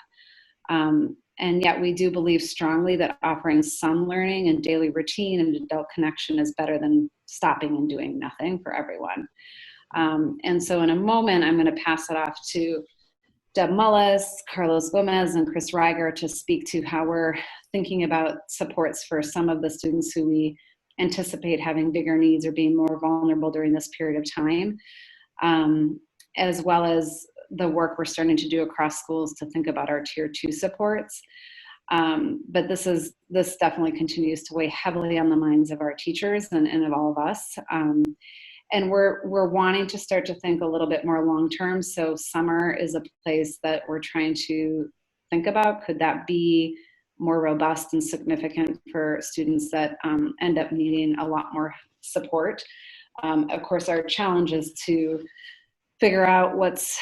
And yet we do believe strongly that offering some learning and daily routine and adult connection is better than stopping and doing nothing for everyone. And so in a moment, I'm going to pass it off to Deb Mullis, Carlos Gomez, and Chris Reiger to speak to how we're thinking about supports for some of the students who we anticipate having bigger needs or being more vulnerable during this period of time, as well as the work we're starting to do across schools to think about our Tier 2 supports. But this definitely continues to weigh heavily on the minds of our teachers and of all of us. And we're wanting to start to think a little bit more long-term. So summer is a place that we're trying to think about. Could that be more robust and significant for students that end up needing a lot more support? Of course, our challenge is to figure out what's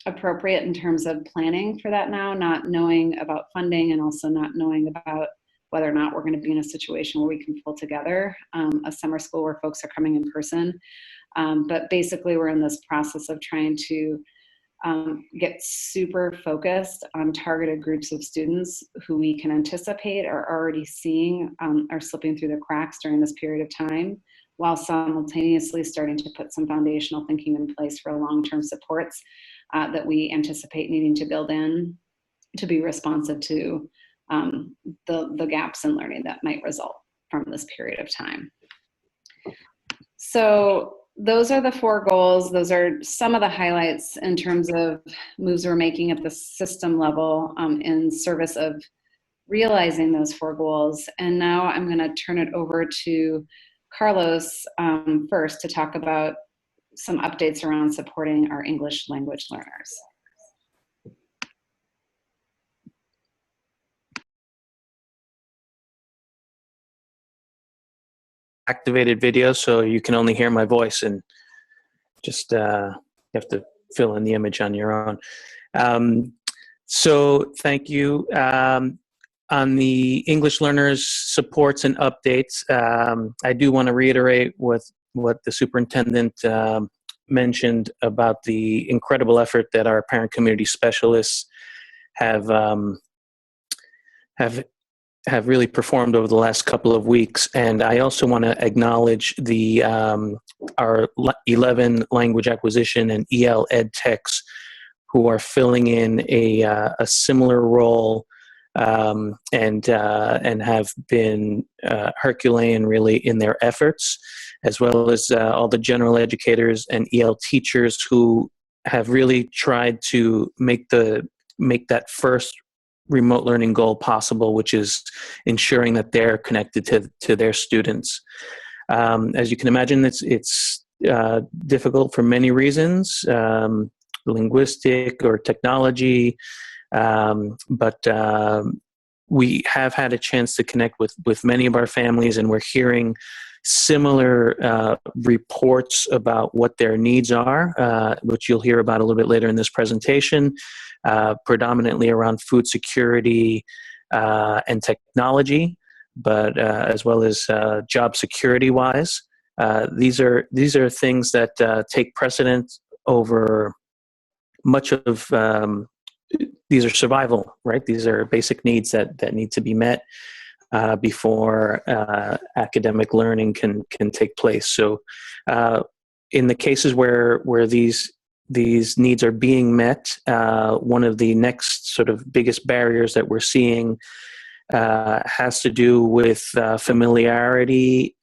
appropriate in terms of planning for that now, not knowing about funding and also not knowing about whether or not we're going to be in a situation where we can pull together a summer school where folks are coming in person. But basically, we're in this process of trying to get super focused on targeted groups of students who we can anticipate are already seeing are slipping through the cracks during this period of time, while simultaneously starting to put some foundational thinking in place for long-term supports that we anticipate needing to build in to be responsive to the gaps in learning that might result from this period of time. So those are the four goals. Those are some of the highlights in terms of moves we're making at the system level in service of realizing those four goals. And now I'm going to turn it over to Carlos first to talk about some updates around supporting our English language learners. Activated video, so you can only hear my voice, and just you have to fill in the image on your own. So thank you. On the English learners supports and updates, I do want to reiterate what the superintendent mentioned about the incredible effort that our parent community specialists have really performed over the last couple of weeks. And I also want to acknowledge the our 11 language acquisition and EL ed techs who are filling in a similar role and have been Herculean really in their efforts, as well as all the general educators and EL teachers who have really tried to make that first remote learning goal possible, which is ensuring that they're connected to their students. As you can imagine, it's difficult for many reasons, linguistic or technology, but we have had a chance to connect with many of our families, and we're hearing similar reports about what their needs are, which you'll hear about a little bit later in this presentation, predominantly around food security and technology, but as well as job security-wise. These are things that take precedence over much of. These are survival, right? These are basic needs that need to be met before academic learning can take place. So, in the cases where these needs are being met, one of the next sort of biggest barriers that we're seeing has to do with familiarity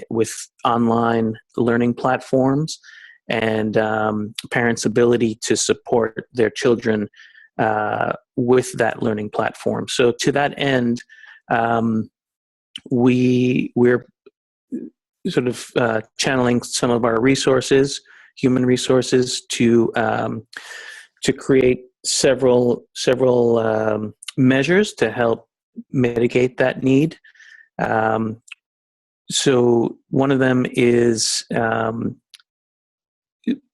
with online learning platforms and parents' ability to support their children with that learning platform. So to that end, we're sort of channeling some of our resources, human resources, to create several measures to help mitigate that need. So one of them is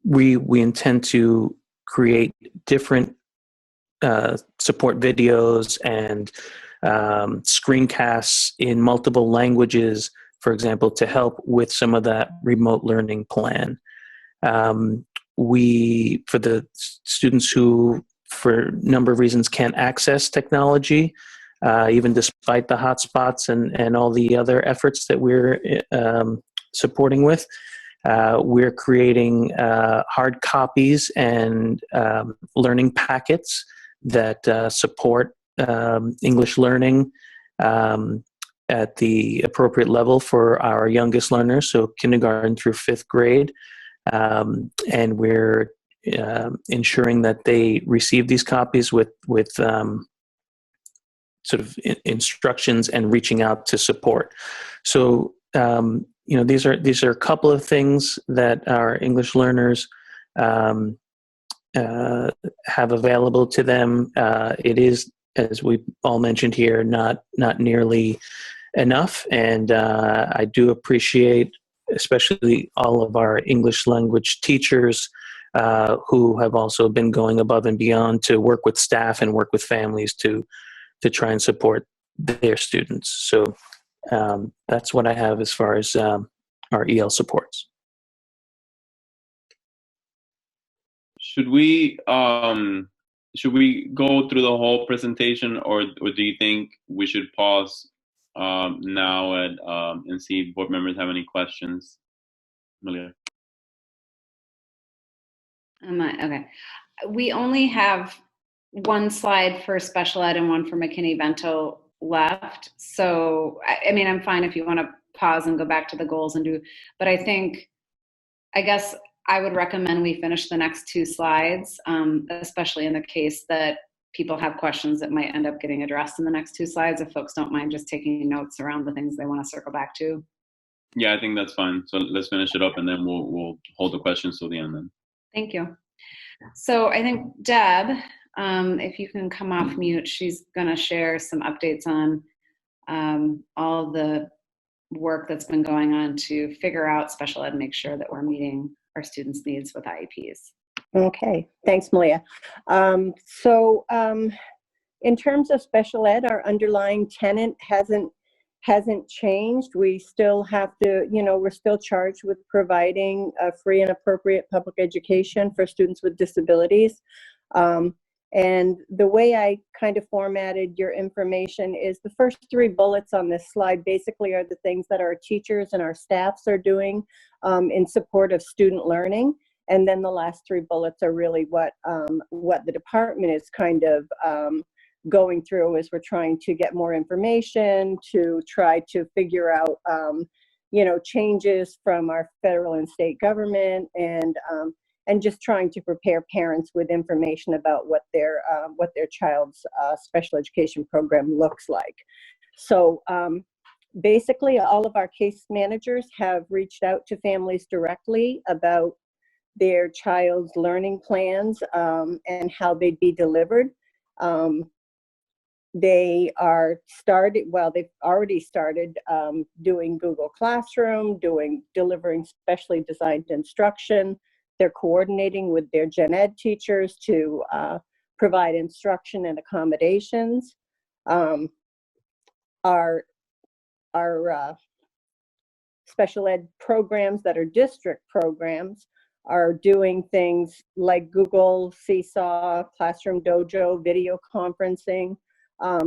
we intend to create different support videos and screencasts in multiple languages, for example, to help with some of that remote learning plan. For the students who, for a number of reasons, can't access technology, even despite the hotspots and all the other efforts that we're supporting with, we're creating hard copies and learning packets that support English learning at the appropriate level for our youngest learners, so kindergarten through 5th grade. And we're ensuring that they receive these copies with sort of instructions and reaching out to support. So these are a couple of things that our English learners have available to them. It is, as we all mentioned here, not nearly enough, and I do appreciate especially all of our English language teachers who have also been going above and beyond to work with staff and work with families to try and support their students. So that's what I have as far as our EL supports. Should we go through the whole presentation, or do you think we should pause now and see if board members have any questions? Malia. Okay. We only have one slide for special ed and one for McKinney-Vento left. So, I mean, I'm fine if you want to pause and go back to the goals and do, but I guess I would recommend we finish the next 2 slides, especially in the case that people have questions that might end up getting addressed in the next 2 slides, if folks don't mind just taking notes around the things they want to circle back to. Yeah, I think that's fine. So let's finish it up, and then we'll hold the questions till the end then. Thank you. So I think Deb, if you can come off mute, she's going to share some updates on all the work that's been going on to figure out special ed and make sure that we're meeting our students' needs with IEPs. Okay, thanks, Malia. So in terms of special ed, our underlying tenet hasn't changed. We still have to, we're still charged with providing a free and appropriate public education for students with disabilities. And the way I kind of formatted your information is the first 3 bullets on this slide basically are the things that our teachers and our staffs are doing in support of student learning. And then the last 3 bullets are really what the department is kind of going through as we're trying to get more information to try to figure out, changes from our federal and state government, and just trying to prepare parents with information about what their child's special education program looks like. So basically, all of our case managers have reached out to families directly about their child's learning plans and how they'd be delivered. They've already started doing Google Classroom, delivering specially designed instruction. They're coordinating with their gen ed teachers to provide instruction and accommodations. Our special ed programs that are district programs are doing things like Google, Seesaw, Classroom Dojo, video conferencing.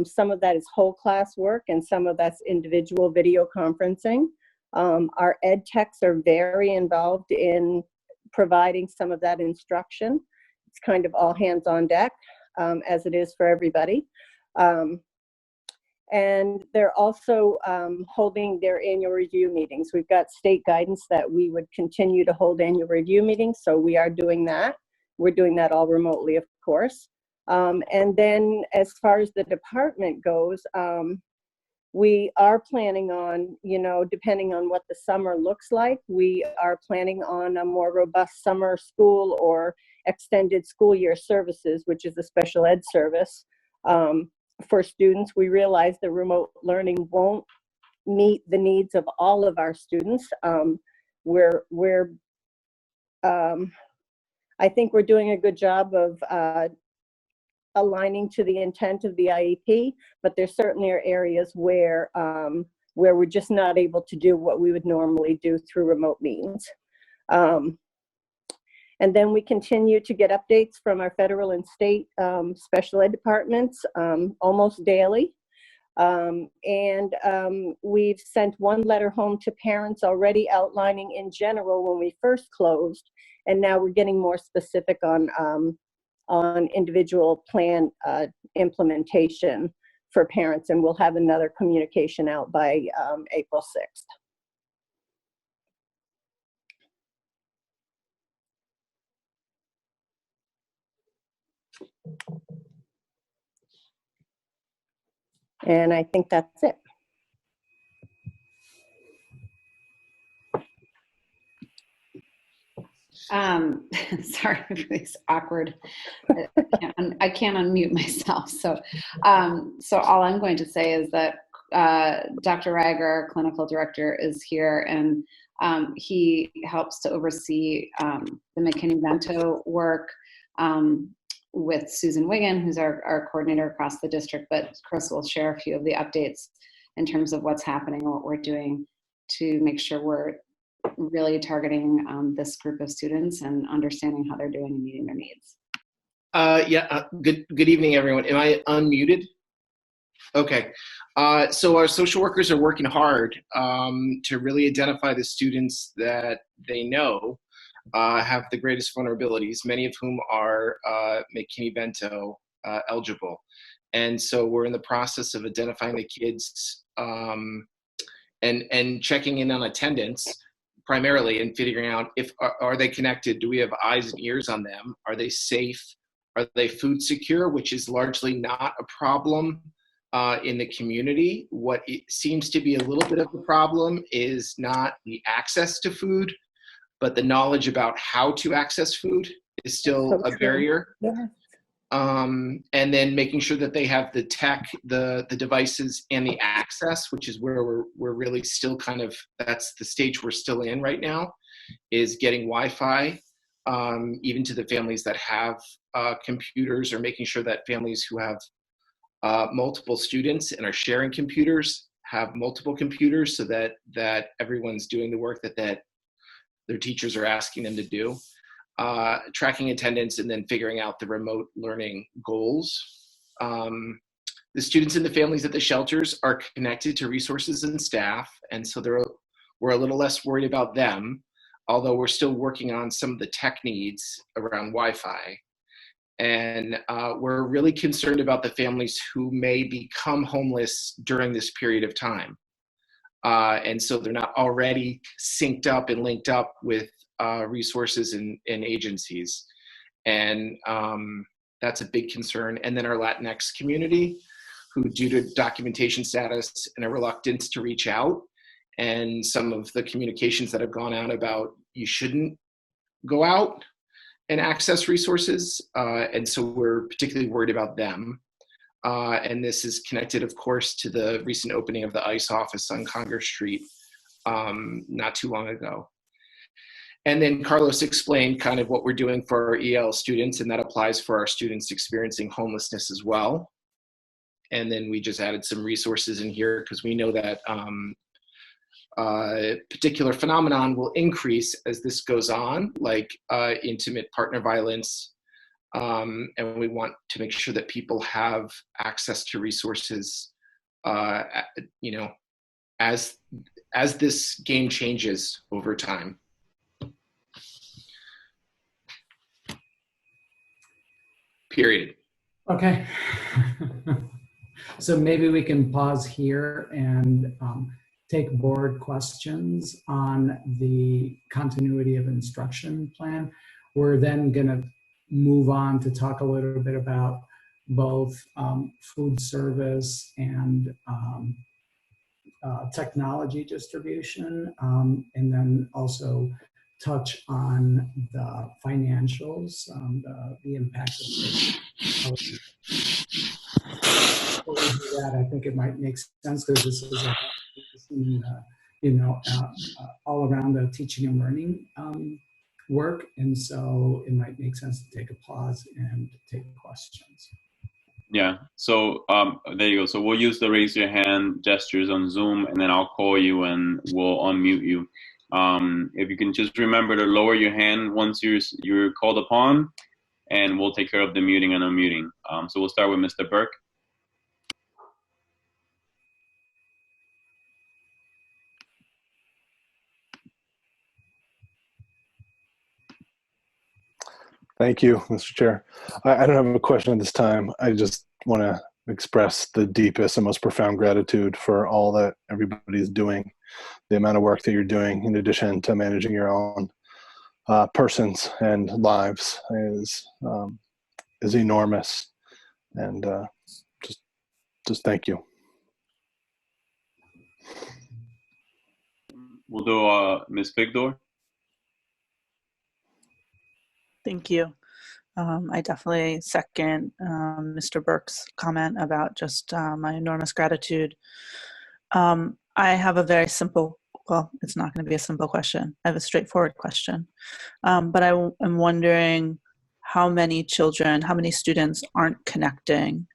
Some of that is whole class work and some of that's individual video conferencing. Our ed techs are very involved in providing some of that instruction. It's kind of all hands on deck, as it is for everybody. And they're also holding their annual review meetings. We've got state guidance that we would continue to hold annual review meetings, so we are doing that. We're doing that all remotely, of course. And then as far as the department goes, we are planning on, depending on what the summer looks like, we are planning on a more robust summer school or extended school year services, which is a special ed service. For students, we realize the remote learning won't meet the needs of all of our students. I think we're doing a good job of aligning to the intent of the IEP, but there certainly are areas where we're just not able to do what we would normally do through remote means. And then we continue to get updates from our federal and state special ed departments almost daily. We've sent one letter home to parents already outlining in general when we first closed, and now we're getting more specific on individual plan implementation for parents, and we'll have another communication out by April 6th. And I think that's it. Sorry, it's awkward. I can't unmute myself. So all I'm going to say is that Dr. Reiger, our clinical director, is here, and he helps to oversee the McKinney-Vento work with Susan Wiggin, who's our coordinator across the district. But Chris will share a few of the updates in terms of what's happening and what we're doing to make sure we're really targeting this group of students and understanding how they're doing and meeting their needs. Good evening, everyone. Am I unmuted? Okay. So our social workers are working hard to really identify the students that they know have the greatest vulnerabilities, many of whom are McKinney-Vento eligible. And so we're in the process of identifying the kids and checking in on attendance primarily, and figuring out if are they connected, do we have eyes and ears on them, are they safe, are they food secure, which is largely not a problem in the community. What it seems to be a little bit of a problem is not the access to food, but the knowledge about how to access food is still a barrier. Yeah. And then making sure that they have the tech, the devices, and the access, which is where we're really still kind of, that's the stage we're still in right now, is getting Wi-Fi, even to the families that have computers, or making sure that families who have multiple students and are sharing computers have multiple computers, so that everyone's doing the work that their teachers are asking them to do. Tracking attendance, and then figuring out the remote learning goals. The students and the families at the shelters are connected to resources and staff, and so we're a little less worried about them, although we're still working on some of the tech needs around Wi-Fi. And we're really concerned about the families who may become homeless during this period of time. And so they're not already synced up and linked up with resources and agencies. And that's a big concern. And then our Latinx community, who, due to documentation status and a reluctance to reach out, and some of the communications that have gone out about you shouldn't go out and access resources. And so we're particularly worried about them. And this is connected, of course, to the recent opening of the ICE office on Congress Street not too long ago. And then Carlos explained kind of what we're doing for our EL students, and that applies for our students experiencing homelessness as well. And then we just added some resources in here because we know that particular phenomenon will increase as this goes on, like intimate partner violence. And we want to make sure that people have access to resources, as this game changes over time. Period. Okay. So maybe we can pause here and take board questions on the continuity of instruction plan. We're then going to move on to talk a little bit about both food service and technology distribution, and then also touch on the financials, the impact of that. I think it might make sense because this is a, all around the teaching and learning work, and so it might make sense to take a pause and take questions. Yeah, so there you go. So we'll use the raise your hand gestures on Zoom, and then I'll call you and we'll unmute you. If you can just remember to lower your hand once you're called upon, and we'll take care of the muting and unmuting. So we'll start with Mr. Burke. Thank you, Mr. Chair. I don't have a question at this time. I just want to express the deepest and most profound gratitude for all that everybody is doing. The amount of work that you're doing, in addition to managing your own persons and lives, is enormous. And just thank you. We'll do Ms. Figdor. Thank you. I definitely second Mr. Burke's comment about just my enormous gratitude. I have a very simple, well, it's not going to be a simple question. I have a straightforward question. But I am wondering how many children, how many students aren't connecting,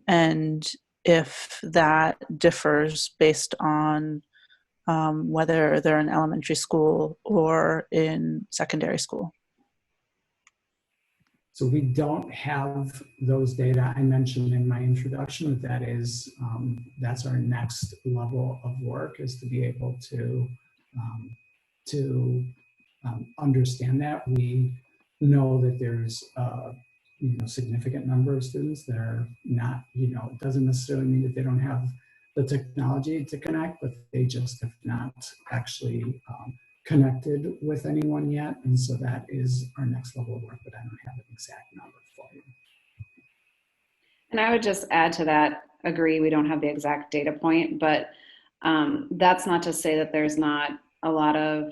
and if that differs based on whether they're in elementary school or in secondary school. So we don't have those data. I mentioned in my introduction that is, that's our next level of work, is to be able to understand that. We know that there's a significant number of students that are not, it doesn't necessarily mean that they don't have the technology to connect, but they just have not actually connected with anyone yet. And so that is our next level of work, but I don't have an exact number for you. And I would just add to that, agree, we don't have the exact data point, but that's not to say that there's not a lot of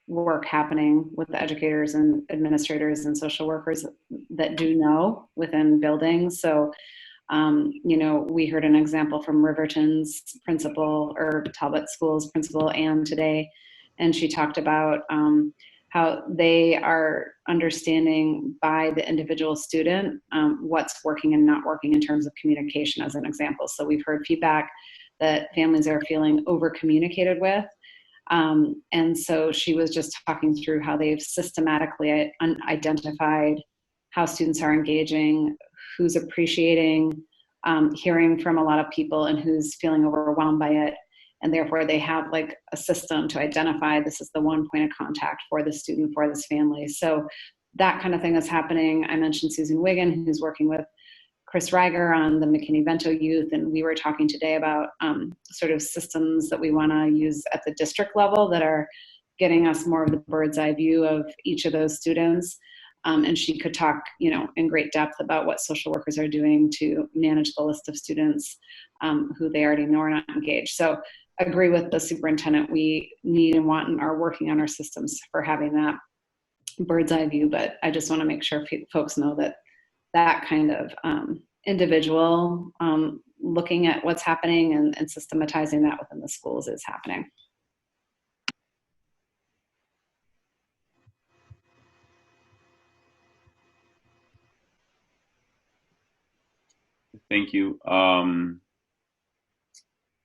work happening with the educators and administrators and social workers that do know within buildings. So, we heard an example from Riverton's principal, or Talbot School's principal, Anne, today, and she talked about how they are understanding by the individual student what's working and not working in terms of communication, as an example. So we've heard feedback that families are feeling over communicated with. And so she was just talking through how they've systematically identified how students are engaging, who's appreciating, hearing from a lot of people, and who's feeling overwhelmed by it. And therefore they have like a system to identify this is the one point of contact for the student, for this family. So that kind of thing is happening. I mentioned Susan Wiggin, who's working with Chris Reiger on the McKinney-Vento youth. And we were talking today about sort of systems that we want to use at the district level that are getting us more of the bird's eye view of each of those students. And she could talk, in great depth about what social workers are doing to manage the list of students who they already know are not engaged. So I agree with the superintendent. We need and want and are working on our systems for having that bird's eye view, but I just want to make sure folks know that that kind of individual looking at what's happening and systematizing that within the schools is happening. Thank you.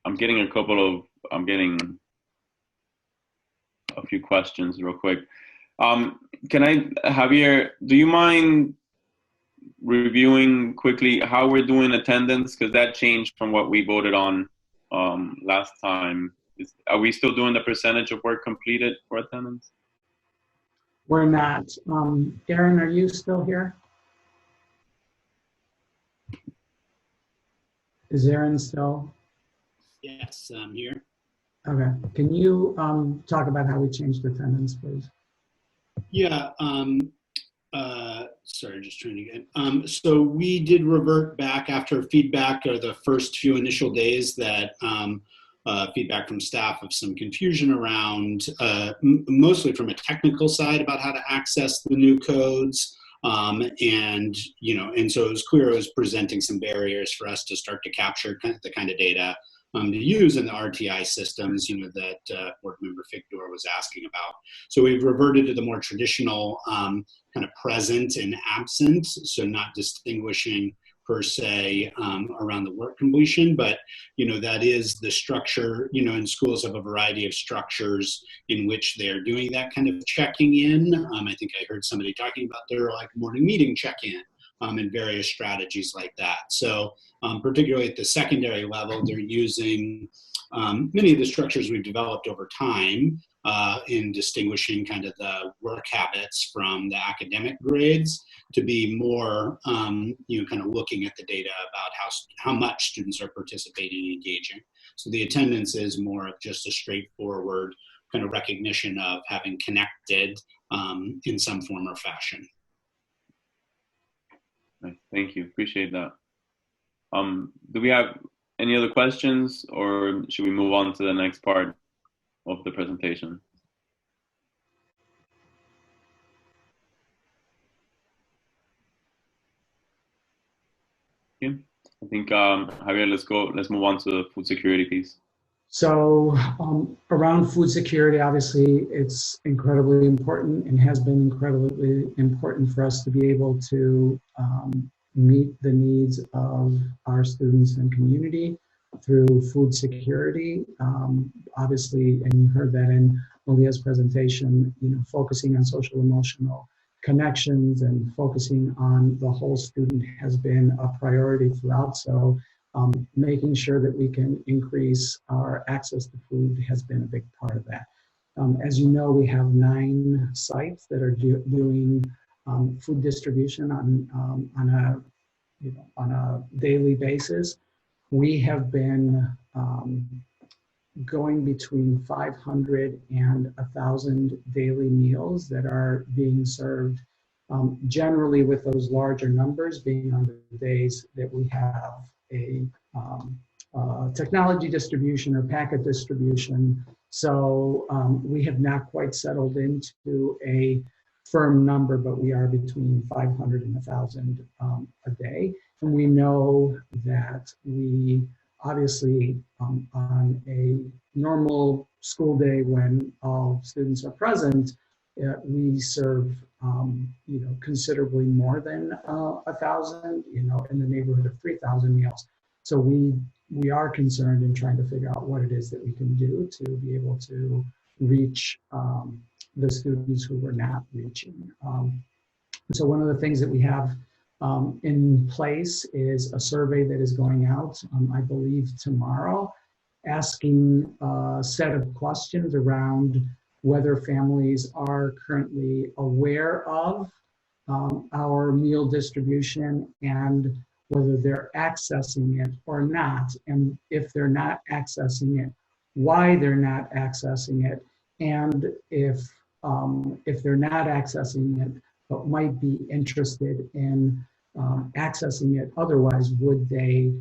I'm getting a few questions real quick. Javier, do you mind reviewing quickly how we're doing attendance? Because that changed from what we voted on last time. Are we still doing the percentage of work completed for attendance? We're not. Aaron, are you still here? Is Aaron still? Yes, I'm here. Okay. Can you talk about how we changed attendance, please? Yeah. Sorry, just trying to get. So we did revert back after feedback or the first few initial days that feedback from staff of some confusion around, mostly from a technical side about how to access the new codes. And so it was clear it was presenting some barriers for us to start to capture the kind of data to use in the RTI systems, that Board Member Figdor was asking about. So we've reverted to the more traditional kind of present and absent, so not distinguishing per se around the work completion, but that is the structure. And schools have a variety of structures in which they're doing that kind of checking in. I think I heard somebody talking about their morning meeting check-in. And various strategies like that. So particularly at the secondary level, they're using many of the structures we've developed over time in distinguishing kind of the work habits from the academic grades to be more, kind of looking at the data about how much students are participating and engaging. So the attendance is more of just a straightforward kind of recognition of having connected in some form or fashion. Thank you. Appreciate that. Do we have any other questions, or should we move on to the next part of the presentation? Okay. I think, Javier, let's move on to the food security piece. So around food security, obviously, it's incredibly important and has been incredibly important for us to be able to meet the needs of our students and community through food security. Obviously, and you heard that in Malia's presentation, focusing on social emotional connections and focusing on the whole student has been a priority throughout. So making sure that we can increase our access to food has been a big part of that. As you know, we have 9 sites that are doing food distribution on a daily basis. We have been going between 500 and 1,000 daily meals that are being served, generally with those larger numbers being on the days that we have a technology distribution or packet distribution. So we have not quite settled into a firm number, but we are between 500 and 1,000 a day. And we know that we obviously on a normal school day when all students are present, we serve considerably more than 1,000, in the neighborhood of 3,000 meals. So we are concerned in trying to figure out what it is that we can do to be able to reach the students who we're not reaching. So one of the things that we have in place is a survey that is going out, I believe tomorrow, asking a set of questions around whether families are currently aware of our meal distribution and whether they're accessing it or not. And if they're not accessing it, why they're not accessing it. And if they're not accessing it, but might be interested in accessing it otherwise, would they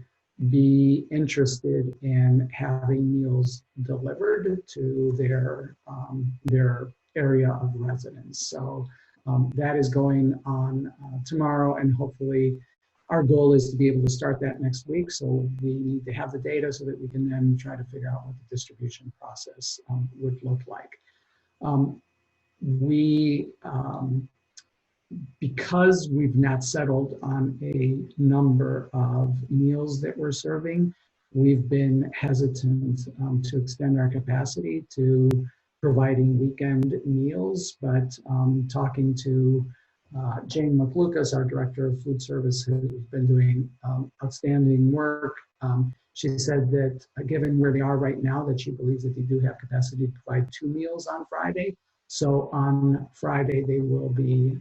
be interested in having meals delivered to their area of residence? So that is going on tomorrow, and hopefully our goal is to be able to start that next week. So we need to have the data so that we can then try to figure out what the distribution process would look like. Because we've not settled on a number of meals that we're serving, we've been hesitant to extend our capacity to providing weekend meals, but talking to Jane McLucas, our Director of Food Service, who's been doing outstanding work. She said that given where they are right now, that she believes that they do have capacity to provide 2 meals on Friday. So on Friday, they will be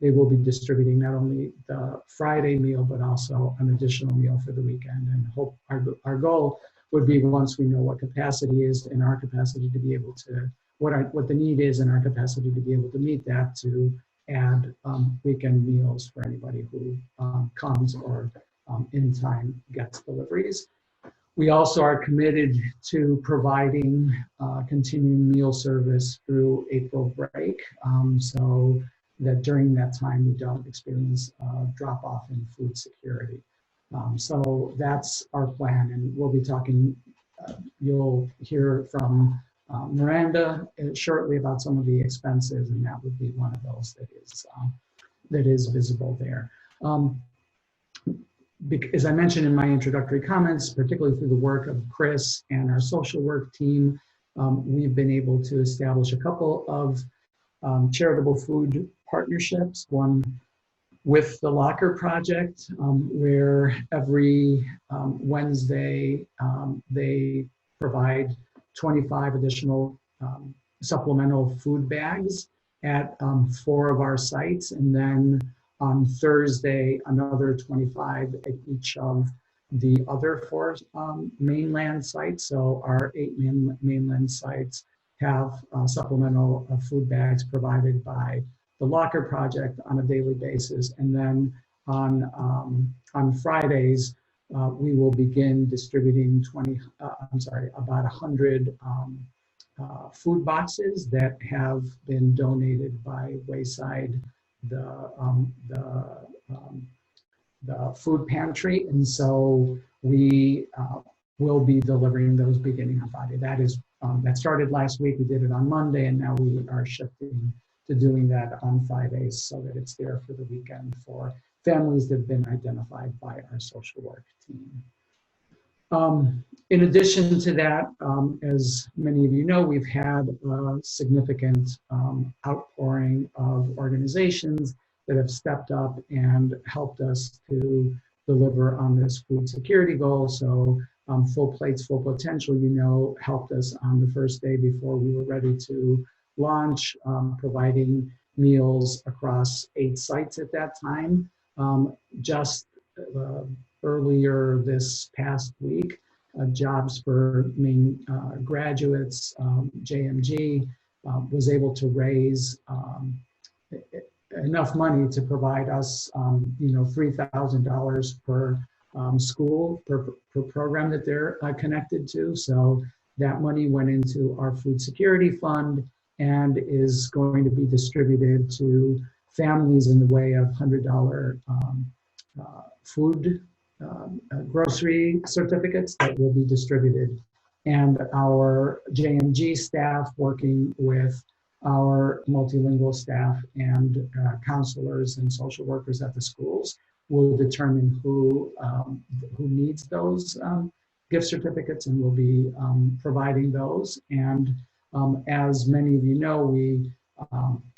they will be distributing not only the Friday meal, but also an additional meal for the weekend. And hope our goal would be, once we know what capacity is and our capacity to be able to, what the need is and our capacity to be able to meet that, to add weekend meals for anybody who comes or in time gets deliveries. We also are committed to providing continuing meal service through April break, so that during that time we don't experience drop off in food security. So that's our plan, and we'll be talking, you'll hear from Miranda shortly about some of the expenses, and that would be one of those that is visible there. As I mentioned in my introductory comments, particularly through the work of Chris and our social work team, we've been able to establish a couple of charitable food partnerships. One with the Locker Project, where every Wednesday they provide 25 additional supplemental food bags at 4 of our sites, and then on Thursday, another 25 at each of the other 4 mainland sites. So our 8 mainland sites have supplemental food bags provided by the Locker Project on a daily basis. And then on Fridays, we will begin distributing about 100 food boxes that have been donated by Wayside, the food pantry, and so we will be delivering those beginning on Friday. That started last week. We did it on Monday, and now we are shifting to doing that on Fridays so that it's there for the weekend for families that have been identified by our social work team. In addition to that, as many of you know, we've had a significant outpouring of organizations that have stepped up and helped us to deliver on this food security goal. So Full Plates, Full Potential, helped us on the first day before we were ready to launch, providing meals across 8 sites at that time. Just earlier this past week, Jobs for Maine graduates, JMG, was able to raise enough money to provide us, $3,000 per school, per program that they're connected to. So that money went into our food security fund and is going to be distributed to families in the way of $100 food grocery certificates that will be distributed. And our JMG staff, working with our multilingual staff and counselors and social workers at the schools, will determine who needs those gift certificates, and will be providing those. And as many of you know,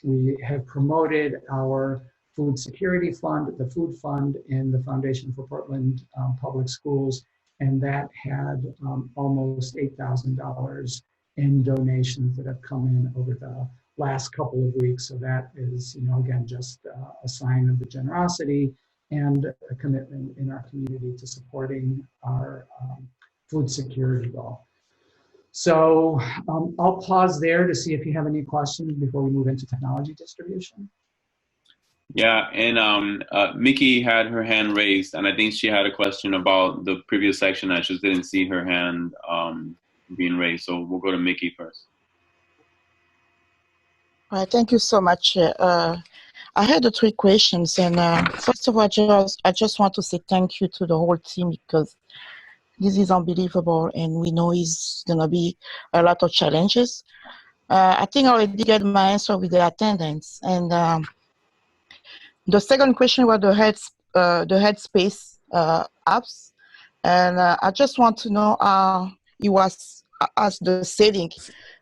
we have promoted our food security fund, the food fund in the Foundation for Portland Public Schools, and that had almost $8,000 in donations that have come in over the last couple of weeks. So that is, again, just a sign of the generosity and a commitment in our community to supporting our food security goal. So I'll pause there to see if you have any questions before we move into technology distribution. Yeah, and Mickey had her hand raised, and I think she had a question about the previous section. I just didn't see her hand being raised, so we'll go to Mickey first. All right, thank you so much. I had 3 questions, and first of all, I just want to say thank you to the whole team, because this is unbelievable, and we know it's going to be a lot of challenges. I think I already got my answer with the attendance, and the second question was the Headspace apps, and I just want to know how it was, as the setting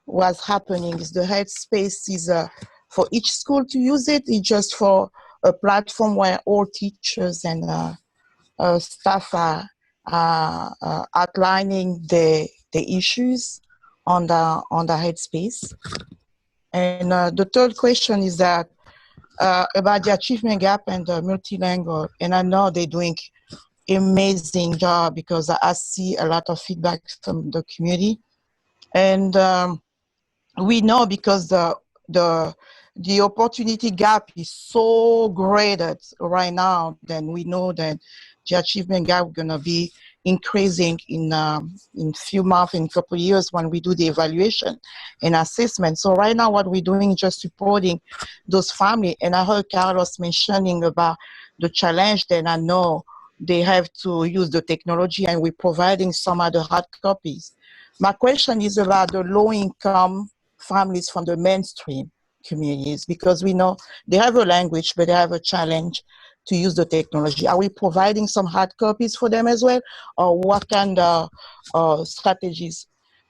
was happening. Is the Headspace for each school to use it? It's just for a platform where all teachers and staff are outlining the issues on the Headspace. And the third question is that about the achievement gap and the multilingual, and I know they're doing amazing job because I see a lot of feedback from the community, and we know because the opportunity gap is so great right now, then we know that the achievement gap gonna be increasing in few months, in couple years when we do the evaluation and assessment. So right now what we're doing is just supporting those families. And I heard Carlos mentioning about the challenge, then I know they have to use the technology and we're providing some other hard copies. My question is about the low-income families from the mainstream communities, because we know they have a language, but they have a challenge to use the technology. Are we providing some hard copies for them as well? Or what kind of strategies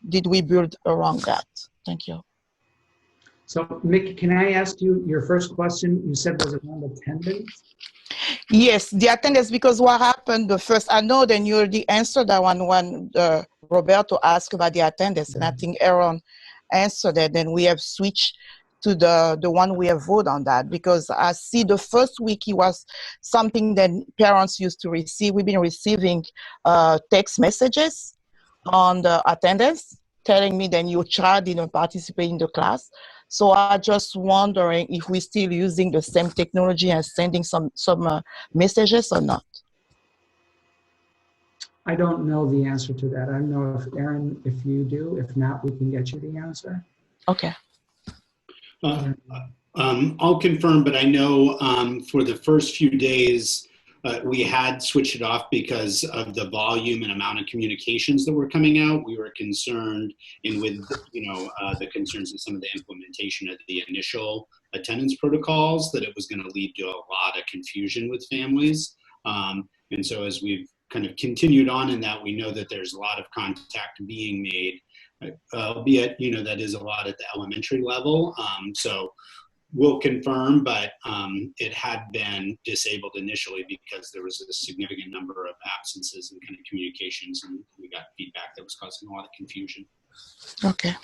did we build around that? Thank you. So, Mickey, can I ask you your first question? You said was around attendance? Yes, the attendance, because what happened the first, I know then you already answered that one when Roberto asked about the attendance, and I think Aaron answered that. Then we have switched to the one we have voted on that, because I see the first week it was something that parents used to receive. We've been receiving text messages on the attendance telling me that your child didn't participate in the class. So I just wondering if we're still using the same technology and sending some messages or not. I don't know the answer to that. I don't know if Aaron, if you do. If not, we can get you the answer. Okay. I'll confirm, but I know for the first few days, we had switched it off because of the volume and amount of communications that were coming out. We were concerned, and with the concerns of some of the implementation of the initial attendance protocols, that it was going to lead to a lot of confusion with families. And so as we've kind of continued on in that, we know that there's a lot of contact being made, albeit that is a lot at the elementary level. So we'll confirm, but it had been disabled initially because there was a significant number of absences and kind of communications, and we got feedback that was causing a lot of confusion. Okay.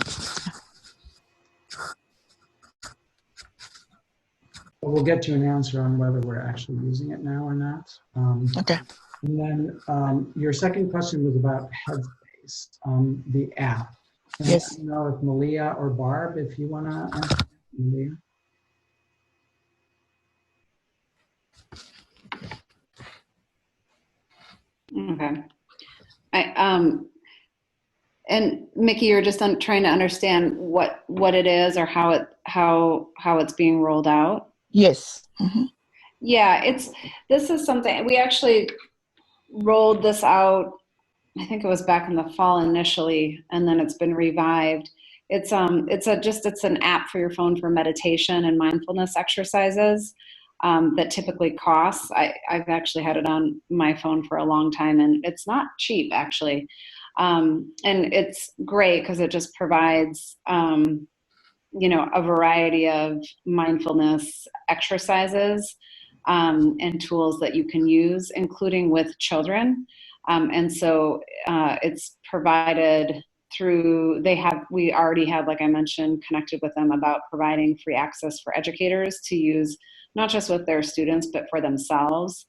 But we'll get you an answer on whether we're actually using it now or not. Okay. And then your second question was about Headspace, the app. And yes. I don't know if Malia or Barb, if you want to answer. Malia. Okay. And Mickey, you're just trying to understand what it is or how it's being rolled out. Yes. Mm-hmm. Yeah, this is something we actually rolled this out. I think it was back in the fall initially, and then it's been revived. It's an app for your phone for meditation and mindfulness exercises. That typically costs. I've actually had it on my phone for a long time, and it's not cheap actually. And it's great because it just provides, a variety of mindfulness exercises and tools that you can use, including with children. And so it's provided through, we already have, like I mentioned, connected with them about providing free access for educators to use, not just with their students, but for themselves.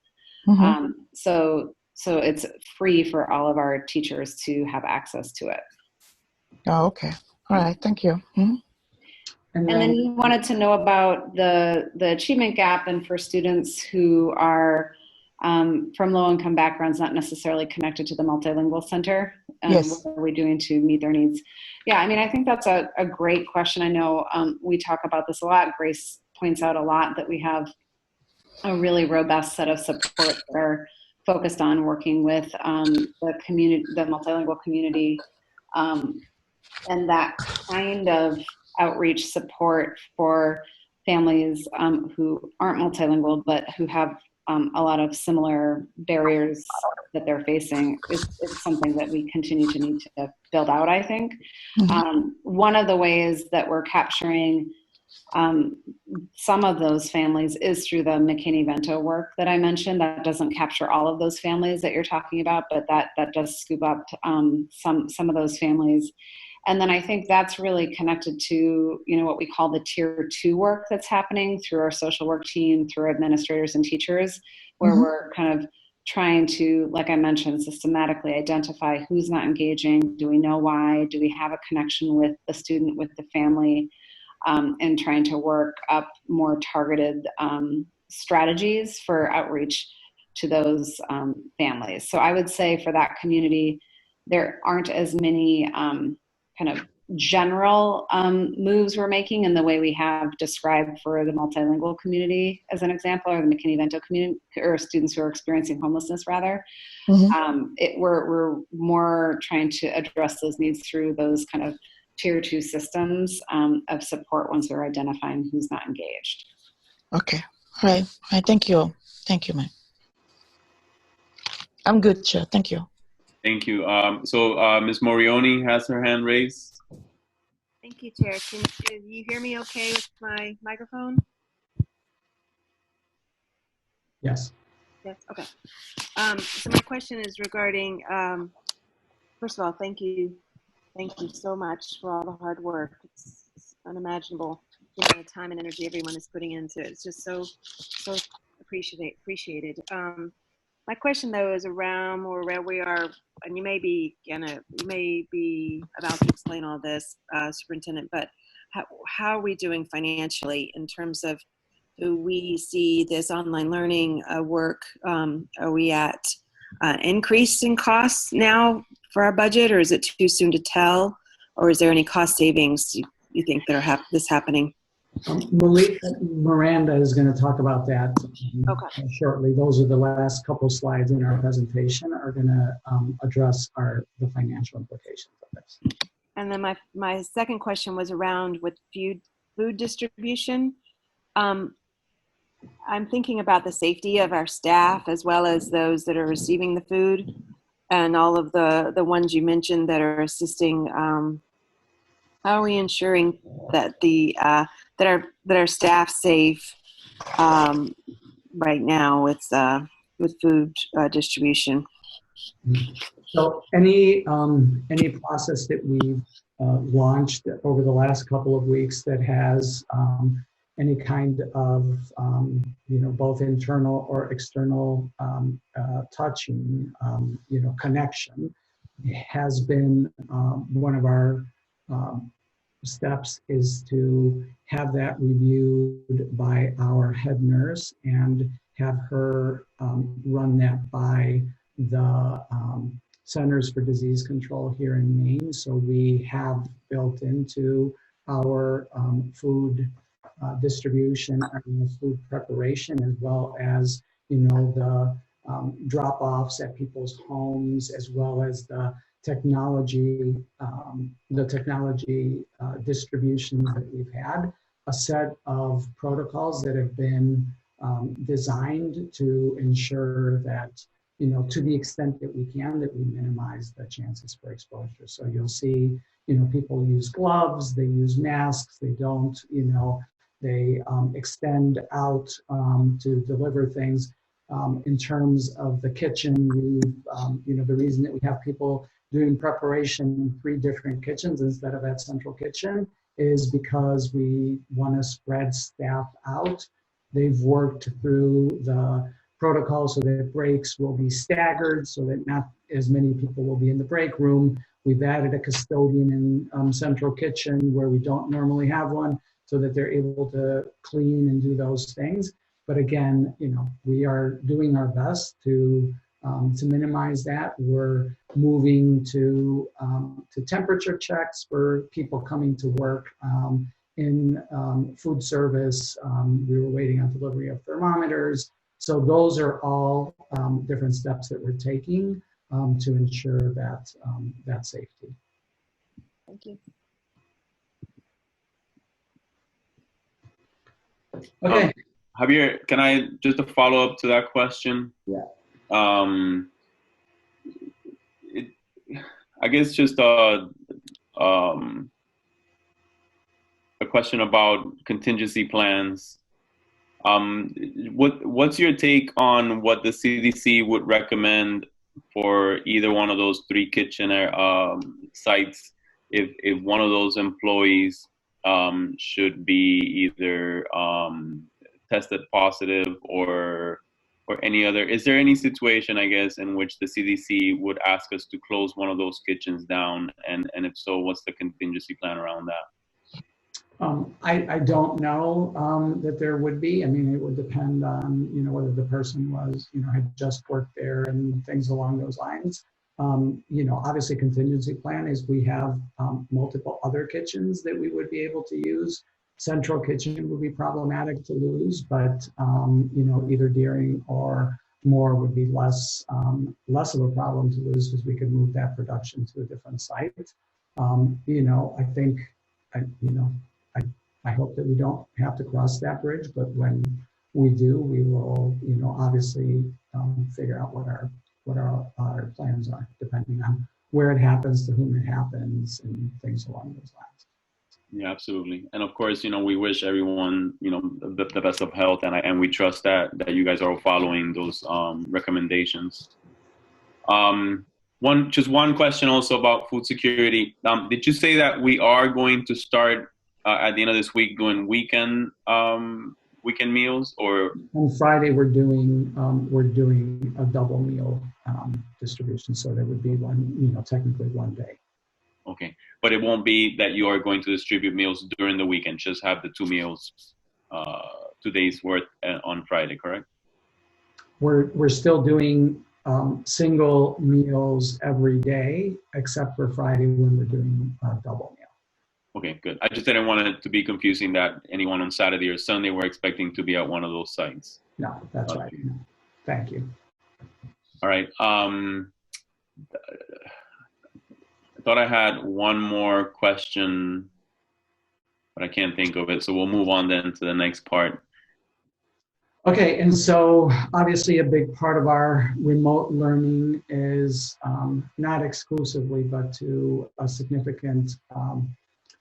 Mm-hmm. So it's free for all of our teachers to have access to it. Oh, okay. All right. Thank you. Mm-hmm. And then you wanted to know about the achievement gap, and for students who are from low-income backgrounds, not necessarily connected to the Multilingual Center. Yes. What are we doing to meet their needs? Yeah, I mean, I think that's a great question. I know we talk about this a lot. Grace points out a lot that we have a really robust set of support that are focused on working with the community, the multilingual community, and that kind of outreach support for families who aren't multilingual but who have a lot of similar barriers that they're facing is something that we continue to need to build out, I think. Mm-hmm. One of the ways that we're capturing some of those families is through the McKinney-Vento work that I mentioned. That doesn't capture all of those families that you're talking about, but that does scoop up some of those families. And then I think that's really connected to, you know, what we call the tier 2 work that's happening through our social work team, through administrators and teachers, where we're kind of trying to, like I mentioned, systematically identify who's not engaging. Do we know why? Do we have a connection with the student, with the family, and trying to work up more targeted strategies for outreach to those families. So I would say for that community, there aren't as many kind of general moves we're making in the way we have described for the multilingual community, as an example, or the McKinney-Vento community, or students who are experiencing homelessness, rather. We're more trying to address those needs through those kind of tier 2 systems of support once we're identifying who's not engaged. Okay. All right. All right. Thank you. Thank you, ma'am. I'm good, Chair. Thank you. Thank you. Ms. Morioni has her hand raised. Thank you, Chair. Can you hear me okay with my microphone? Yes. Yes, okay. So my question is regarding, first of all, thank you. Thank you so much for all the hard work. It's unimaginable the amount of time and energy everyone is putting into it. It's just so appreciated. My question, though, is around where we are, and you may be about to explain all this, Superintendent, but how are we doing financially in terms of, do we see this online learning work? Are we at increase in costs now for our budget, or is it too soon to tell? Or is there any cost savings you think that are happening? Miranda is going to talk about that shortly. Those are the last couple slides in our presentation are going to address the financial implications of this. And then my second question was around with food distribution. I'm thinking about the safety of our staff as well as those that are receiving the food, and all of the ones you mentioned that are assisting. How are we ensuring that that our staff safe right now with food distribution? So any process that we've launched over the last couple of weeks that has any kind of both internal or external touching connection has been one of our steps is to have that reviewed by our head nurse and have her run that by the Centers for Disease Control here in Maine. So we have built into our food distribution, our food preparation, as well as the drop-offs at people's homes, as well as the technology distributions that we've had, a set of protocols that have been designed to ensure that, to the extent that we can, that we minimize the chances for exposure. So you'll see, people use gloves, they use masks, they don't, they extend out to deliver things. In terms of the kitchen, the reason that we have people doing preparation in 3 different kitchens instead of that central kitchen is because we want to spread staff out. They've worked through the protocol so that breaks will be staggered, so that not as many people will be in the break room. We've added a custodian in central kitchen where we don't normally have one, so that they're able to clean and do those things. But again, we are doing our best to minimize that. We're moving to temperature checks for people coming to work in food service. We were waiting on delivery of thermometers. So those are all different steps that we're taking to ensure that safety. Thank you. Okay. Javier, can I just a follow up to that question? Yeah. I guess just a question about contingency plans. What's your take on what the CDC would recommend for either one of those 3 kitchen sites if one of those employees should be either tested positive or any other. Is there any situation, I guess, in which the CDC would ask us to close one of those kitchens down? And if so, what's the contingency plan around that? I don't know that there would be. I mean, it would depend on, whether the person was, had just worked there and things along those lines. Obviously contingency plan is we have multiple other kitchens that we would be able to use. Central kitchen would be problematic to lose, but either Deering or Moore would be less of a problem to lose because we could move that production to a different site. I think, I hope that we don't have to cross that bridge, but when we do, we will, obviously figure out what our plans are, depending on where it happens, to whom it happens, and things along those lines. Yeah, absolutely. And of course, we wish everyone, the best of health, and we trust that you guys are following those recommendations. Just one question also about food security. Did you say that we are going to start at the end of this week doing weekend meals, or on Friday we're doing a double meal distribution, so there would be one, technically one day. Okay, but it won't be that you are going to distribute meals during the weekend. Just have the 2 meals, 2 days worth on Friday, correct? We're still doing single meals every day, except for Friday when we're doing a double meal. Okay, good. I just didn't want it to be confusing that anyone on Saturday or Sunday were expecting to be at one of those sites. No, that's right. Thank you. All right. I thought I had one more question, but I can't think of it. So we'll move on then to the next part. Okay, and so obviously a big part of our remote learning is not exclusively, but to a significant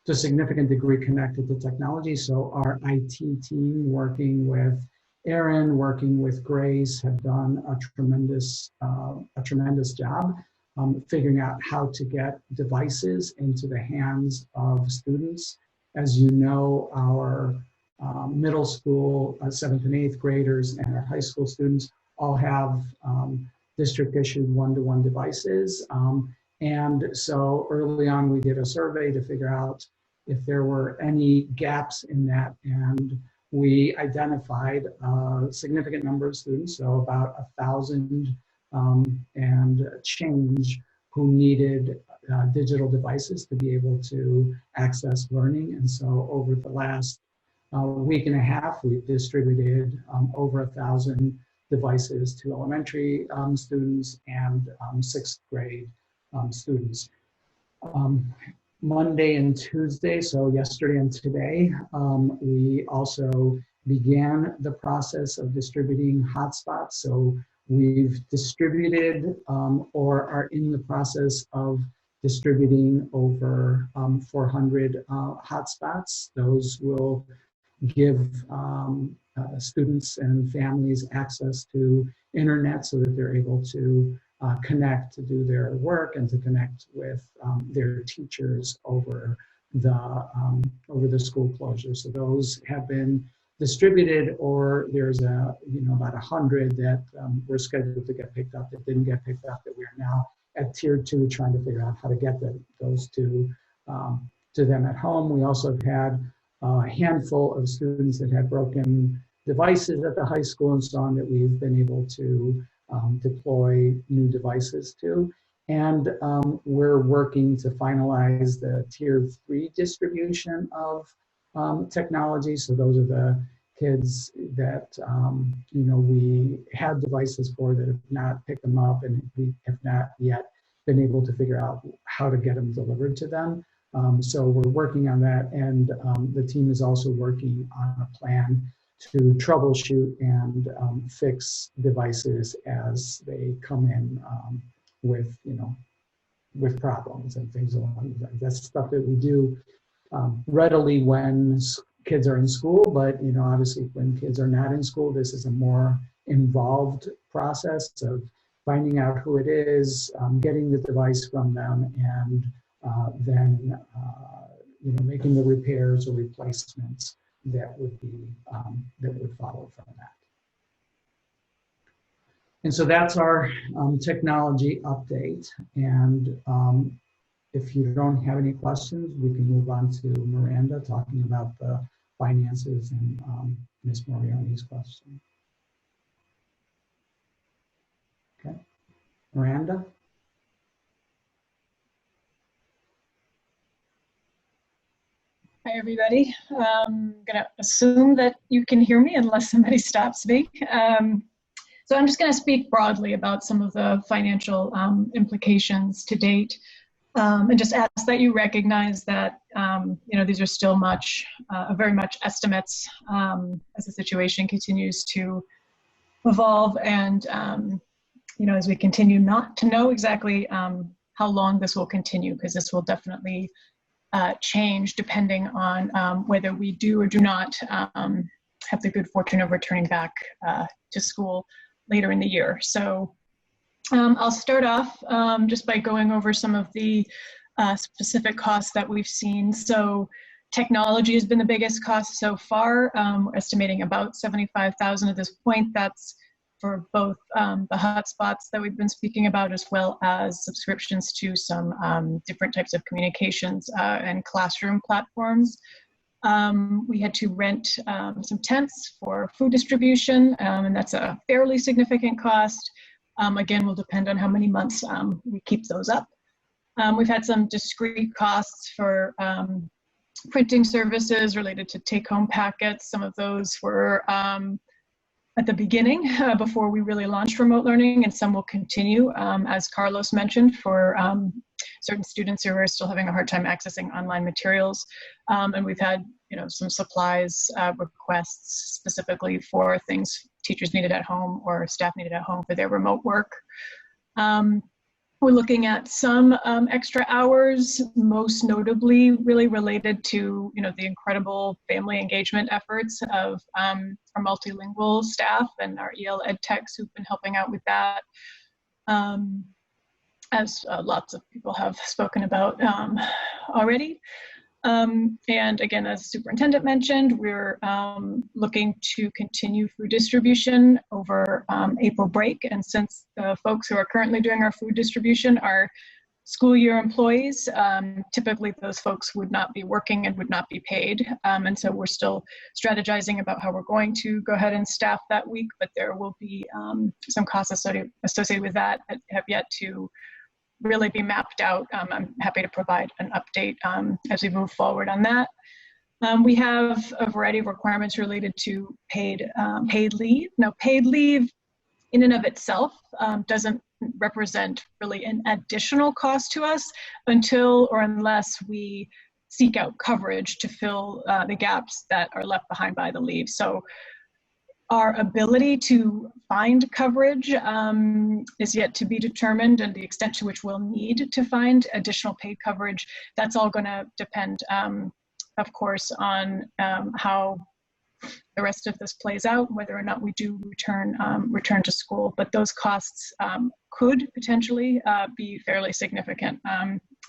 degree connected to technology. So our IT team, working with Erin, working with Grace, have done a tremendous job figuring out how to get devices into the hands of students. As you know, our middle school 7th and 8th graders and our high school students all have district issued one-to-one devices. And so early on we did a survey to figure out if there were any gaps in that, and we identified a significant number of students, so about 1,000 and change, who needed digital devices to be able to access learning. And so over the last week and a half, we've distributed over 1,000 devices to elementary students and 6th grade students. Monday and Tuesday, so yesterday and today, we also began the process of distributing hotspots. So we've distributed or are in the process of distributing over 400 hotspots. Those will give students and families access to internet so that they're able to connect to do their work and to connect with their teachers over the school closure. So those have been distributed, or there's about 100 that were scheduled to get picked up that didn't get picked up, that we are now at tier 2 trying to figure out how to get those to them at home. We also have had a handful of students that had broken devices at the high school and so on that we've been able to deploy new devices to. And we're working to finalize the tier 3 distribution of technology. So those are the kids that we had devices for that have not picked them up, and we have not yet been able to figure out how to get them delivered to them. So we're working on that, and the team is also working on a plan to troubleshoot and fix devices as they come in with problems and things along those lines. That's stuff that we do readily when kids are in school, but obviously when kids are not in school, this is a more involved process of finding out who it is, getting the device from them, and then making the repairs or replacements that would follow from that. And so that's our technology update. And if you don't have any questions, we can move on to Miranda talking about the finances and Ms. Morioni's question. Okay, Miranda? Hi, everybody. I'm going to assume that you can hear me unless somebody stops me. So I'm just going to speak broadly about some of the financial implications to date, and just ask that you recognize that these are still very much estimates as the situation continues to evolve, and as we continue not to know exactly how long this will continue, because this will definitely change depending on whether we do or do not have the good fortune of returning back to school later in the year. So I'll start off just by going over some of the specific costs that we've seen. So technology has been the biggest cost so far. We're estimating about $75,000 at this point. That's for both the hotspots that we've been speaking about, as well as subscriptions to some different types of communications and classroom platforms. We had to rent some tents for food distribution, and that's a fairly significant cost. Again, will depend on how many months we keep those up. We've had some discrete costs for printing services related to take-home packets. Some of those were at the beginning, before we really launched remote learning, and some will continue, as Carlos mentioned, for certain students who are still having a hard time accessing online materials. And we've had, some supplies requests specifically for things teachers needed at home or staff needed at home for their remote work. We're looking at some extra hours, most notably really related to, the incredible family engagement efforts of our multilingual staff and our EL ed techs who've been helping out with that. As lots of people have spoken about already. And again, as the superintendent mentioned, we're looking to continue food distribution over April break. And since the folks who are currently doing our food distribution are school year employees, typically those folks would not be working and would not be paid. And so we're still strategizing about how we're going to go ahead and staff that week, but there will be some costs associated with that have yet to really be mapped out. I'm happy to provide an update as we move forward on that. We have a variety of requirements related to paid leave. Now, paid leave in and of itself doesn't represent really an additional cost to us until or unless we seek out coverage to fill the gaps that are left behind by the leave. So our ability to find coverage is yet to be determined, and the extent to which we'll need to find additional paid coverage, that's all going to depend, of course, on how the rest of this plays out, whether or not we do return to school. But those costs could potentially be fairly significant,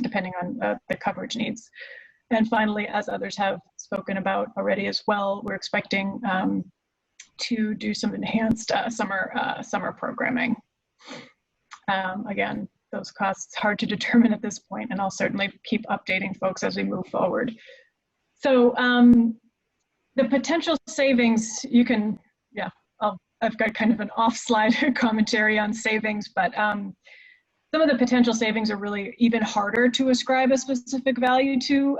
depending on the coverage needs. And finally, as others have spoken about already as well, we're expecting to do some enhanced summer programming. Again, those costs hard to determine at this point, and I'll certainly keep updating folks as we move forward. So the potential savings, you can, I've got kind of an off-slide commentary on savings, but some of the potential savings are really even harder to ascribe a specific value to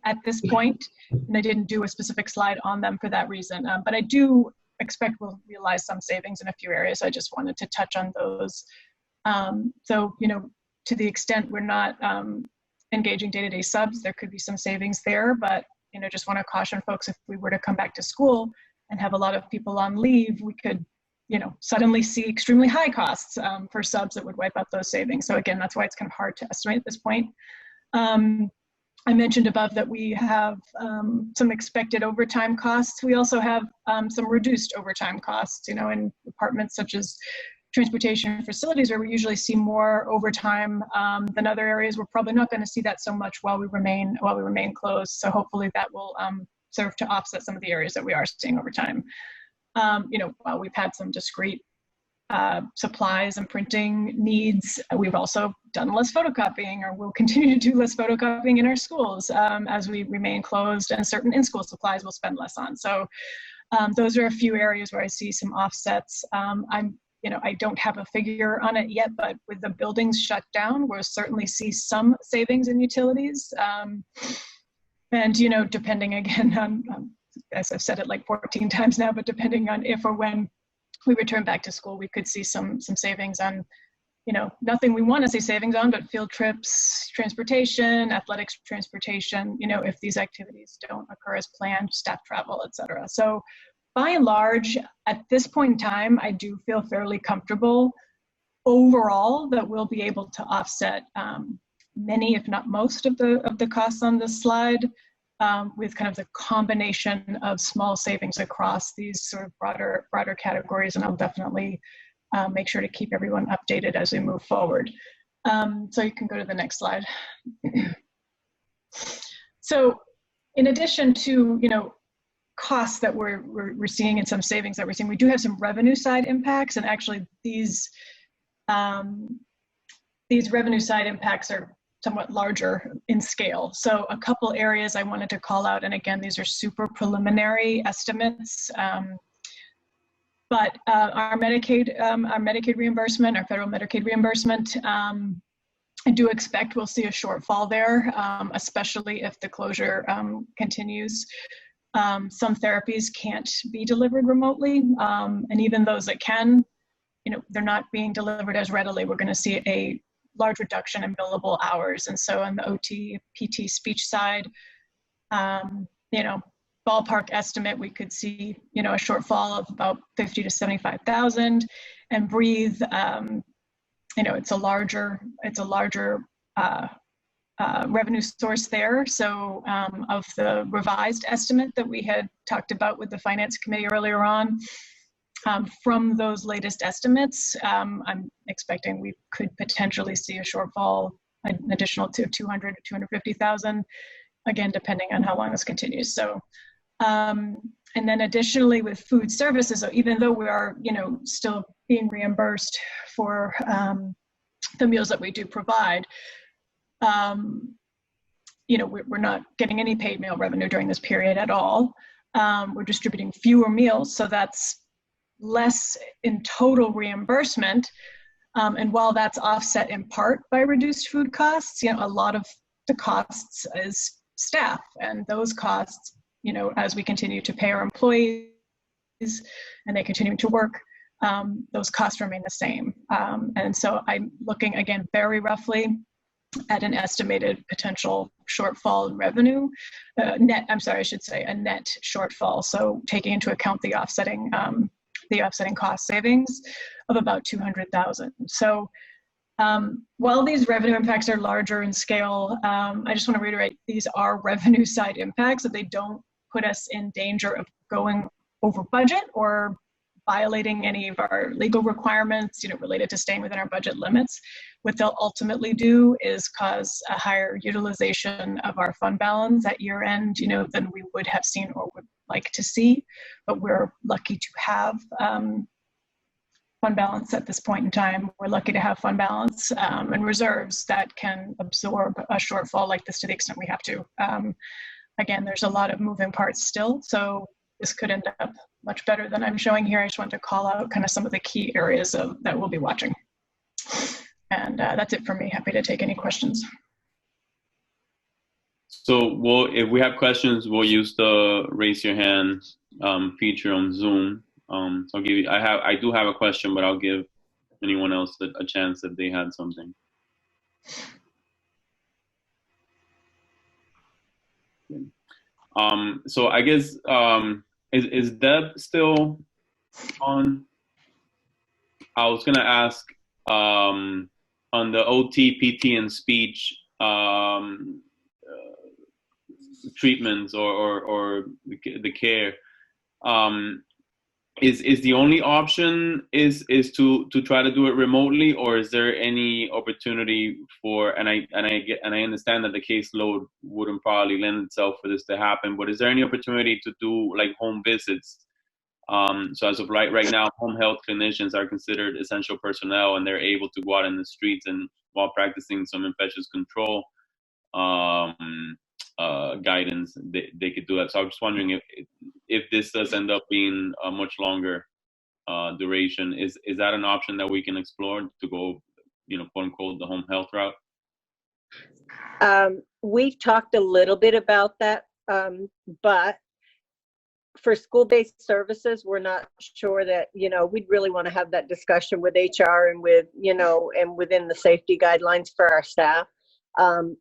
at this point, and I didn't do a specific slide on them for that reason, but I do expect we'll realize some savings in a few areas. So I just wanted to touch on those. So, to the extent we're not engaging day-to-day subs, there could be some savings there, but, just want to caution folks, if we were to come back to school and have a lot of people on leave, we could, suddenly see extremely high costs for subs that would wipe out those savings. So again, that's why it's kind of hard to estimate at this point. I mentioned above that we have some expected overtime costs. We also have some reduced overtime costs, in departments such as transportation facilities where we usually see more overtime than other areas. We're probably not going to see that so much while we remain closed. So hopefully that will serve to offset some of the areas that we are seeing overtime. While we've had some discrete supplies and printing needs, we've also done less photocopying, or will continue to do less photocopying in our schools as we remain closed, and certain in-school supplies we'll spend less on. So those are a few areas where I see some offsets. I don't have a figure on it yet, but with the buildings shut down, we'll certainly see some savings in utilities. And, depending again on, as I've said it like 14 times now, but depending on if or when we return back to school, we could see some savings on, nothing we want to see savings on, but field trips, transportation, athletics transportation, if these activities don't occur as planned, staff travel, et cetera. So by and large, at this point in time, I do feel fairly comfortable overall that we'll be able to offset many, if not most, of the costs on this slide with kind of the combination of small savings across these sort of broader categories. And I'll definitely make sure to keep everyone updated as we move forward. So you can go to the next slide. So in addition to, costs that we're seeing and some savings that we're seeing, we do have some revenue side impacts, and actually these revenue side impacts are somewhat larger in scale. So a couple areas I wanted to call out, and again, these are super preliminary estimates, but our Medicaid reimbursement, our federal Medicaid reimbursement, I do expect we'll see a shortfall there, especially if the closure continues. Some therapies can't be delivered remotely, and even those that can, they're not being delivered as readily. We're going to see a large reduction in billable hours. And so on the OT, PT, speech side, ballpark estimate, we could see, a shortfall of about 50 to 75,000. And breathe, it's a larger revenue source there. So of the revised estimate that we had talked about with the Finance Committee earlier on, from those latest estimates, I'm expecting we could potentially see a shortfall, an additional to 200 to 250,000, again, depending on how long this continues. So, and then additionally with food services, so even though we are, still being reimbursed for the meals that we do provide, we're not getting any paid meal revenue during this period at all. We're distributing fewer meals, so that's less in total reimbursement. And while that's offset in part by reduced food costs, a lot of the costs is staff, and those costs, as we continue to pay our employees and they continue to work, those costs remain the same. And so I'm looking, again, very roughly at an estimated potential shortfall in revenue, a net shortfall. So taking into account the offsetting cost savings of about 200,000. So while these revenue impacts are larger in scale, I just want to reiterate, these are revenue side impacts, that they don't put us in danger of going over budget or violating any of our legal requirements, related to staying within our budget limits. What they'll ultimately do is cause a higher utilization of our fund balance at year end, than we would have seen or would like to see. But we're lucky to have fund balance at this point in time. We're lucky to have fund balance and reserves that can absorb a shortfall like this to the extent we have to. Again, there's a lot of moving parts still, so this could end up much better than I'm showing here. I just wanted to call out kind of some of the key areas that we'll be watching. And that's it for me. Happy to take any questions. So if we have questions, we'll use the raise your hand feature on Zoom. So I'll give you, I do have a question, but I'll give anyone else a chance if they had something. So I guess, is Deb still on? I was gonna ask on the OT, PT, and speech treatments or the care. is the only option is to try to do it remotely, or is there any opportunity for, and I understand that the caseload wouldn't probably lend itself for this to happen, but is there any opportunity to do like home visits? So as of right now, home health clinicians are considered essential personnel, and they're able to go out in the streets and while practicing some infectious control guidance, they could do that. So I was just wondering if this does end up being a much longer duration, is that an option that we can explore to go, quote unquote, the home health route? We've talked a little bit about that, but for school-based services, we're not sure that, we'd really want to have that discussion with HR and with, and within the safety guidelines for our staff.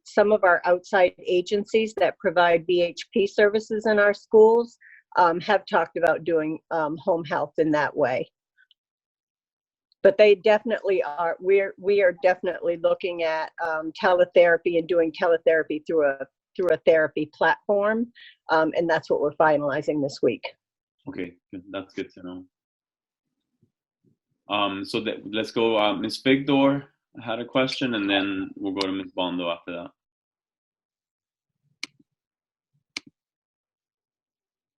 Some of our outside agencies that provide BHP services in our schools have talked about doing home health in that way. But they definitely are, we are definitely looking at teletherapy and doing teletherapy through a therapy platform. And that's what we're finalizing this week. Okay, that's good to know. So let's go, Ms. Victor had a question, and then we'll go to Ms. Bondo after that.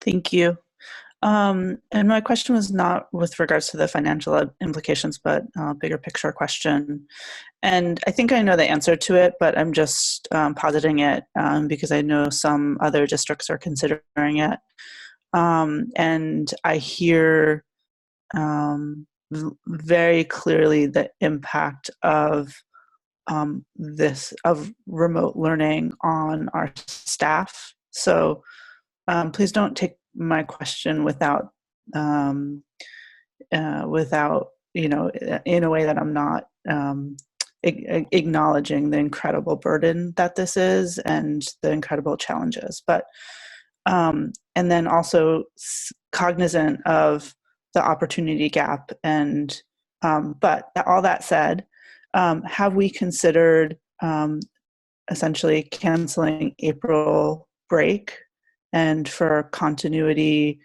Thank you. And my question was not with regards to the financial implications, but a bigger picture question. And I think I know the answer to it, but I'm just positing it because I know some other districts are considering it. And I hear very clearly the impact of remote learning on our staff. So please don't take my question without in a way that I'm not acknowledging the incredible burden that this is and the incredible challenges. But and then also cognizant of the opportunity gap. And but all that said, have we considered essentially canceling April break and for continuity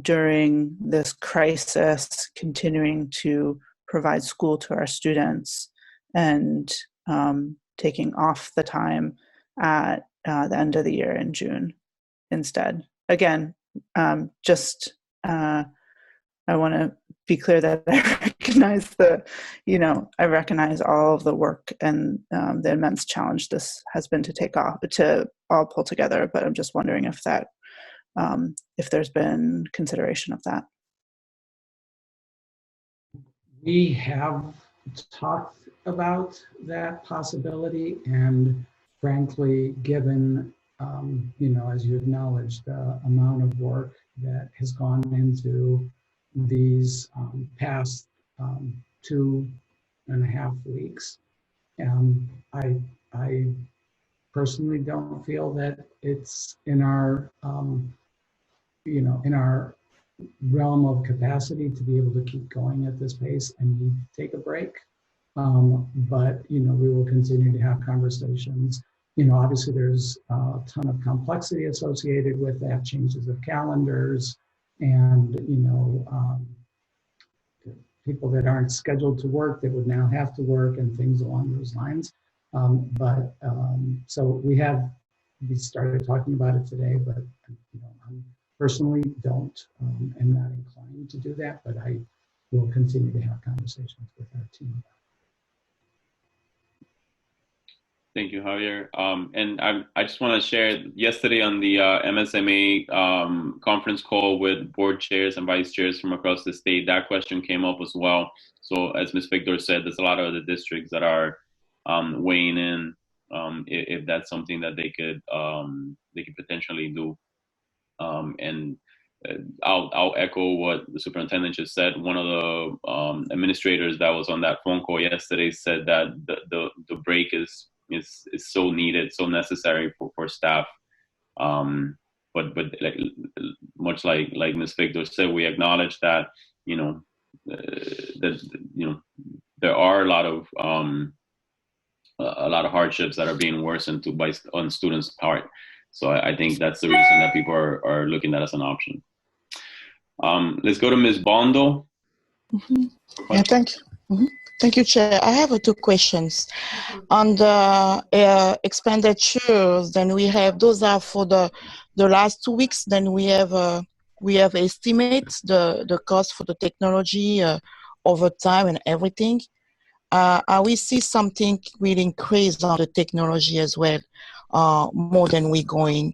during this crisis, continuing to provide school to our students and taking off the time at the end of the year in June instead? Again, I want to be clear that I recognize I recognize all of the work and the immense challenge this has been to all pull together. But I'm just wondering if there's been consideration of that. We have talked about that possibility, and frankly, given as you acknowledged, the amount of work that has gone into these past 2.5 weeks, I personally don't feel that it's in our in our realm of capacity to be able to keep going at this pace and need to take a break. But we will continue to have conversations. Obviously there's a ton of complexity associated with that, changes of calendars, and people that aren't scheduled to work that would now have to work, and things along those lines. So we started talking about it today, but I personally am not inclined to do that, but I will continue to have conversations with our team about it. Thank you, Javier. And I just want to share, yesterday on the MSMA conference call with board chairs and vice chairs from across the state, that question came up as well. So as Ms. Victor said, there's a lot of other districts that are weighing in if that's something that they could potentially do. And I'll echo what the superintendent just said. One of the administrators that was on that phone call yesterday said that the break is so needed, so necessary for staff. But like, much like Ms. Victor said, we acknowledge that there are a lot of hardships that are being worsened on students' part. So I think that's the reason that people are looking at it as an option. Let's go to Ms. Bondo. Yeah, thank you. Thank you, Chair. I have two questions. On the expenditures, then we have, those are for the last 2 weeks, then we have estimates the cost for the technology over time and everything. We see something will increase on the technology as well, more than we're going.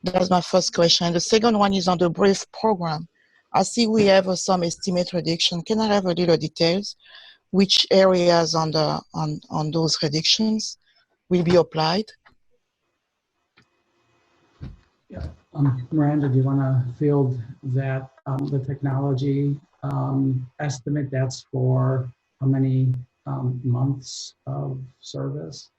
That's my first question. The second one is on the brief program. I see we have some estimate reduction. Can I have a little details? Which areas on those reductions will be applied? Yeah. Miranda, do you want to field that the technology estimate? That's for how many months of service?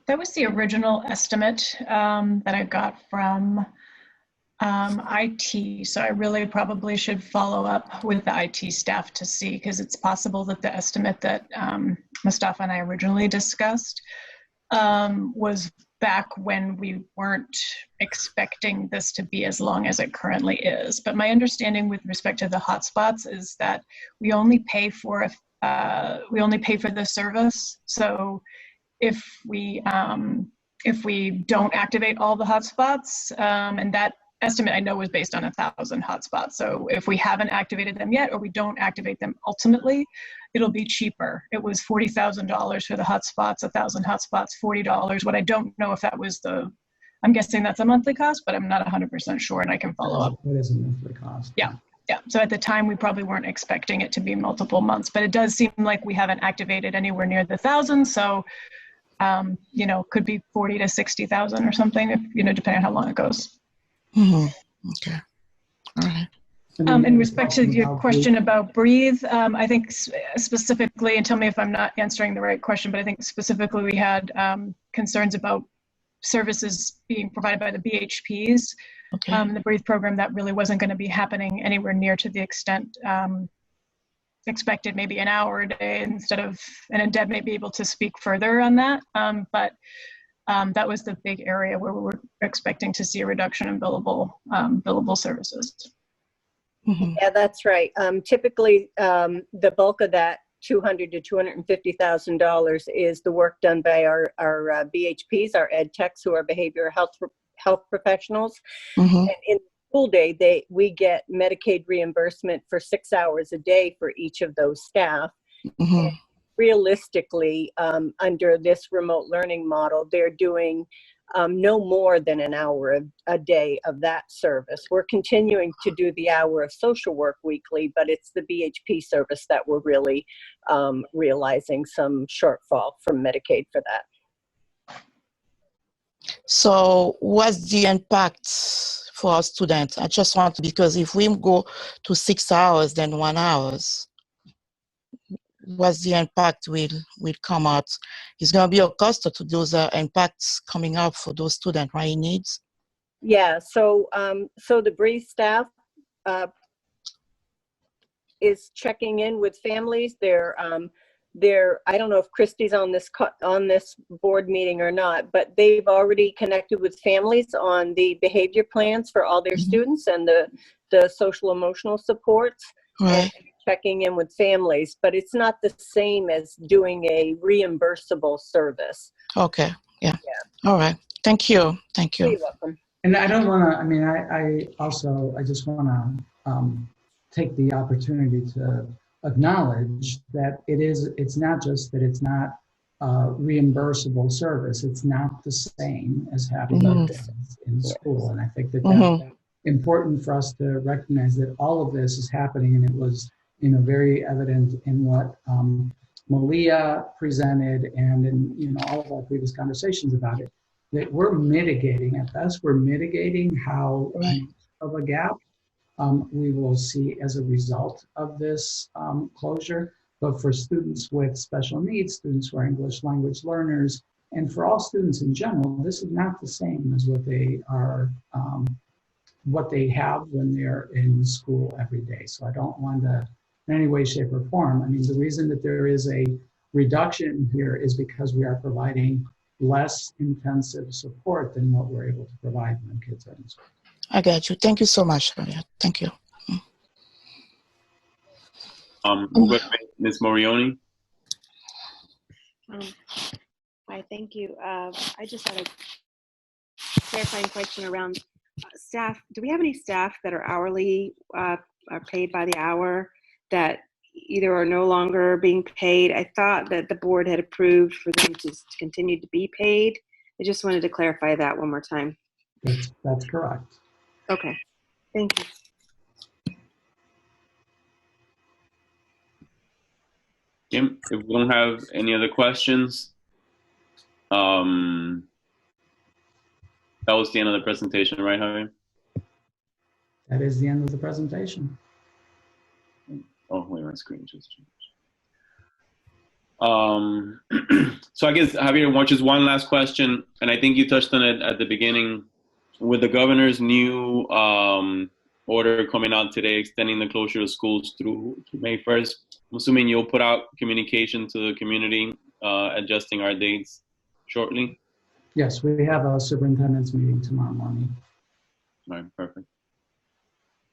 That was the original estimate that I got from IT. So I really probably should follow up with the IT staff to see, because it's possible that the estimate that Mustafa and I originally discussed was back when we weren't expecting this to be as long as it currently is. But my understanding with respect to the hotspots is that we only pay for the service. So if we don't activate all the hotspots, and that estimate I know was based on 1,000 hotspots. So if we haven't activated them yet, or we don't activate them ultimately, it'll be cheaper. It was $40,000 for the hotspots, 1,000 hotspots, $40. What I don't know if that was I'm guessing that's a monthly cost, but I'm not 100% sure, and I can follow up. It is a monthly cost. Yeah. Yeah, so at the time we probably weren't expecting it to be multiple months, but it does seem like we haven't activated anywhere near the 1,000. So could be 40 to 60,000 or something, if, depending on how long it goes. Okay. All right. In respect to your question about Breathe, I think specifically, and tell me if I'm not answering the right question, but I think specifically we had concerns about services being provided by the BHPs. Okay. The Breathe program, that really wasn't going to be happening anywhere near to the extent expected, maybe an hour a day instead of, and Deb may be able to speak further on that, but that was the big area where we were expecting to see a reduction in billable services. Yeah, that's right. Typically, the bulk of that $200,000 to $250,000 is the work done by our BHPs, our ed techs, who are behavioral health professionals. And in school day, we get Medicaid reimbursement for 6 hours a day for each of those staff. And realistically, under this remote learning model, they're doing no more than an hour a day of that service. We're continuing to do the hour of social work weekly, but it's the BHP service that we're really realizing some shortfall from Medicaid for that. So what's the impact for our students? I just want to, because if we go to 6 hours, then 1 hour, what's the impact will come out? It's going to be a cost to those impacts coming up for those students, right? Needs. Yeah. So the Breathe staff is checking in with families. I don't know if Christy's on this board meeting or not, but they've already connected with families on the behavior plans for all their students and the social emotional supports. Right. And checking in with families, but it's not the same as doing a reimbursable service. Okay. Yeah. All right. Thank you. Thank you. You're welcome. And I don't want to, I just want to take the opportunity to acknowledge that it's not just that it's not a reimbursable service. It's not the same as having our kids in school. And I think that that's important for us to recognize that all of this is happening, and it was very evident in what Malia presented and in all of our previous conversations about it, that we're mitigating, at best, we're mitigating how much of a gap we will see as a result of this closure. But for students with special needs, students who are English language learners, and for all students in general, this is not the same as what they are, what they have when they're in school every day. So I don't want to, in any way, shape, or form. The reason that there is a reduction here is because we are providing less intensive support than what we're able to provide when kids are in school. I got you. Thank you so much, Maria. Thank you. We'll go to Ms. Morioni. Hi, thank you. I just had a clarifying question around staff. Do we have any staff that are hourly, are paid by the hour, that either are no longer being paid? I thought that the board had approved for them to continue to be paid. I just wanted to clarify that one more time. That's correct. Okay, thank you. Kim, if we don't have any other questions, that was the end of the presentation, right, Javier? That is the end of the presentation. Oh, wait, my screen just changed. So I guess, Javier, just one last question, and I think you touched on it at the beginning. With the governor's new order coming out today, extending the closure of schools through May 1st, I'm assuming you'll put out communication to the community, adjusting our dates shortly? Yes, we have a superintendent's meeting tomorrow morning. All right, perfect.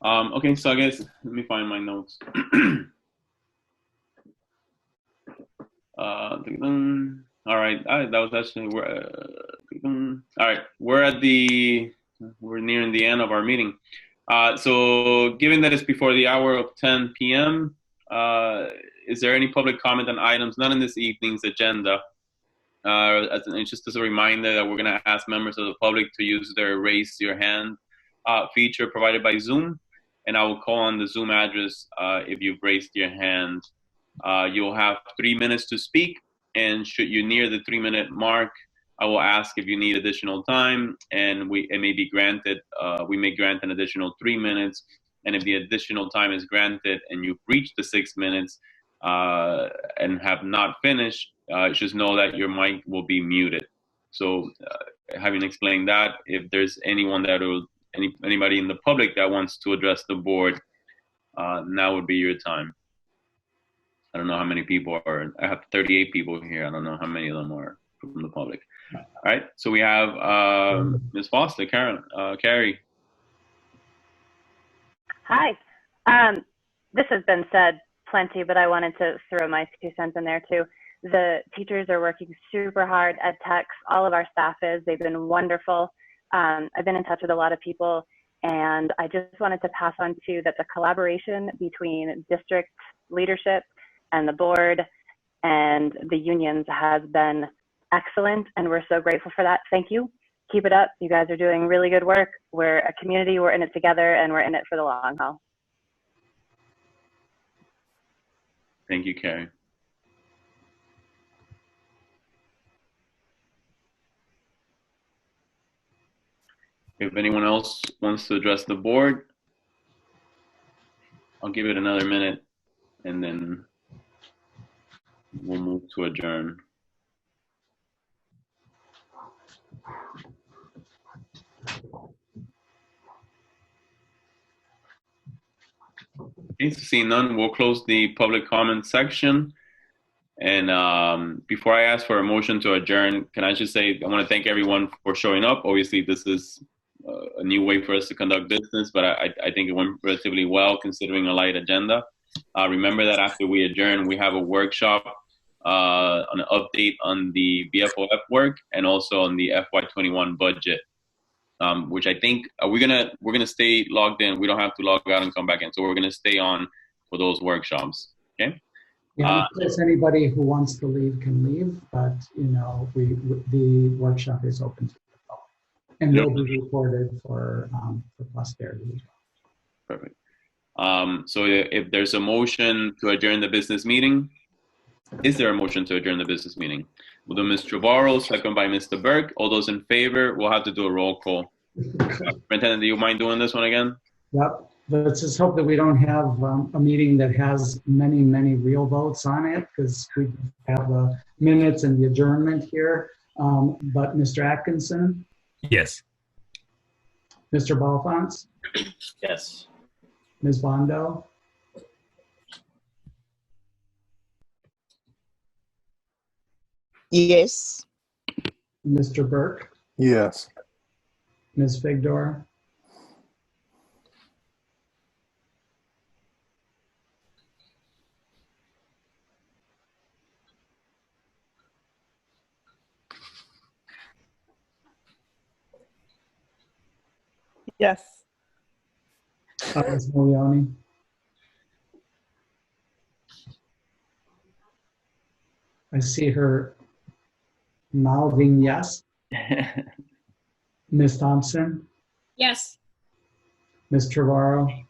Okay, so I guess, let me find my notes. All right, that was actually, all right, we're nearing the end of our meeting. So given that it's before the hour of 10 p.m., is there any public comment on items not in this evening's agenda? Just as a reminder that we're gonna ask members of the public to use their raise your hand feature provided by Zoom, and I will call on the Zoom address if you've raised your hand. You'll have 3 minutes to speak, and should you near the 3-minute mark, I will ask if you need additional time, and it may be granted. We may grant an additional 3 minutes, and if the additional time is granted and you've reached the 6 minutes and have not finished, just know that your mic will be muted. So, having explained that, if there's anyone anybody in the public that wants to address the board, now would be your time. I don't know how many people are. I have 38 people here. I don't know how many of them are from the public. All right, so we have Ms. Foster, Carrie. Hi. This has been said plenty, but I wanted to throw my 2 cents in there too. The teachers are working super hard at techs. All of our staff is. They've been wonderful. I've been in touch with a lot of people, and I just wanted to pass on too that the collaboration between district leadership and the board and the unions has been excellent, and we're so grateful for that. Thank you. Keep it up. You guys are doing really good work. We're a community. We're in it together, and we're in it for the long haul. Thank you, Carrie. If anyone else wants to address the board, I'll give it another minute, and then we'll move to adjourn. Okay, so seeing none, we'll close the public comment section. And before I ask for a motion to adjourn, can I just say I want to thank everyone for showing up. Obviously, this is a new way for us to conduct business, but I think it went relatively well considering a light agenda. Remember that after we adjourn, we have a workshop on an update on the BFOF work and also on the FY21 budget, which I think we're gonna stay logged in. We don't have to log out and come back in, so we're gonna stay on for those workshops. Okay. Yeah, of course, anybody who wants to leave can leave, but you know, the workshop is open to the public, and will be recorded for posterity as well. Perfect. So if there's a motion to adjourn the business meeting, is there a motion to adjourn the business meeting? We'll do Ms. Trevorrow, second by Mr. Burke. All those in favor, we'll have to do a roll call. Superintendent, do you mind doing this one again? Yep. Let's just hope that we don't have a meeting that has many, many real votes on it, because we have the minutes and the adjournment here. But Mr. Atkinson? Yes. Mr. Balfont? Yes. Ms. Bondo? Yes. Mr. Burke, Yes. Ms. Figdor, Yes. Ms. Milioni, I see her mouthing yes. Ms. Thompson, Yes. Ms. Trevorrow,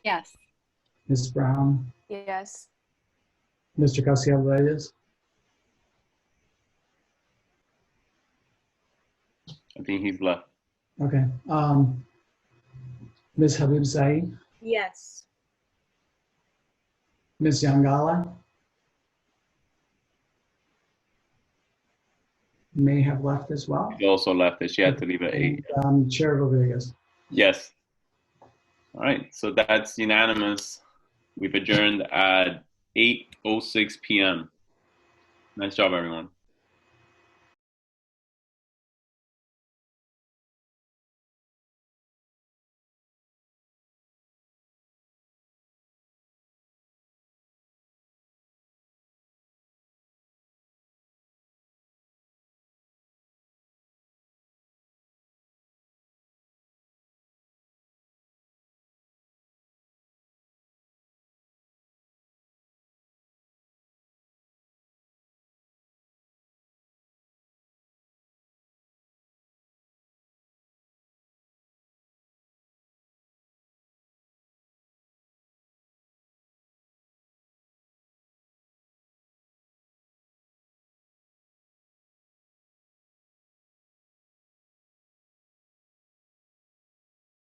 Yes. Ms. Brown, Yes. Mr. Casiel-Reyes, I think he's left. okay. Ms. Habib Saeed, Yes. Ms. Yangala may have left as well. He also left. She had to leave at 8. Chair Rodriguez. Yes. All right. So that's unanimous. We've adjourned at 8:06 p.m. Nice job, everyone.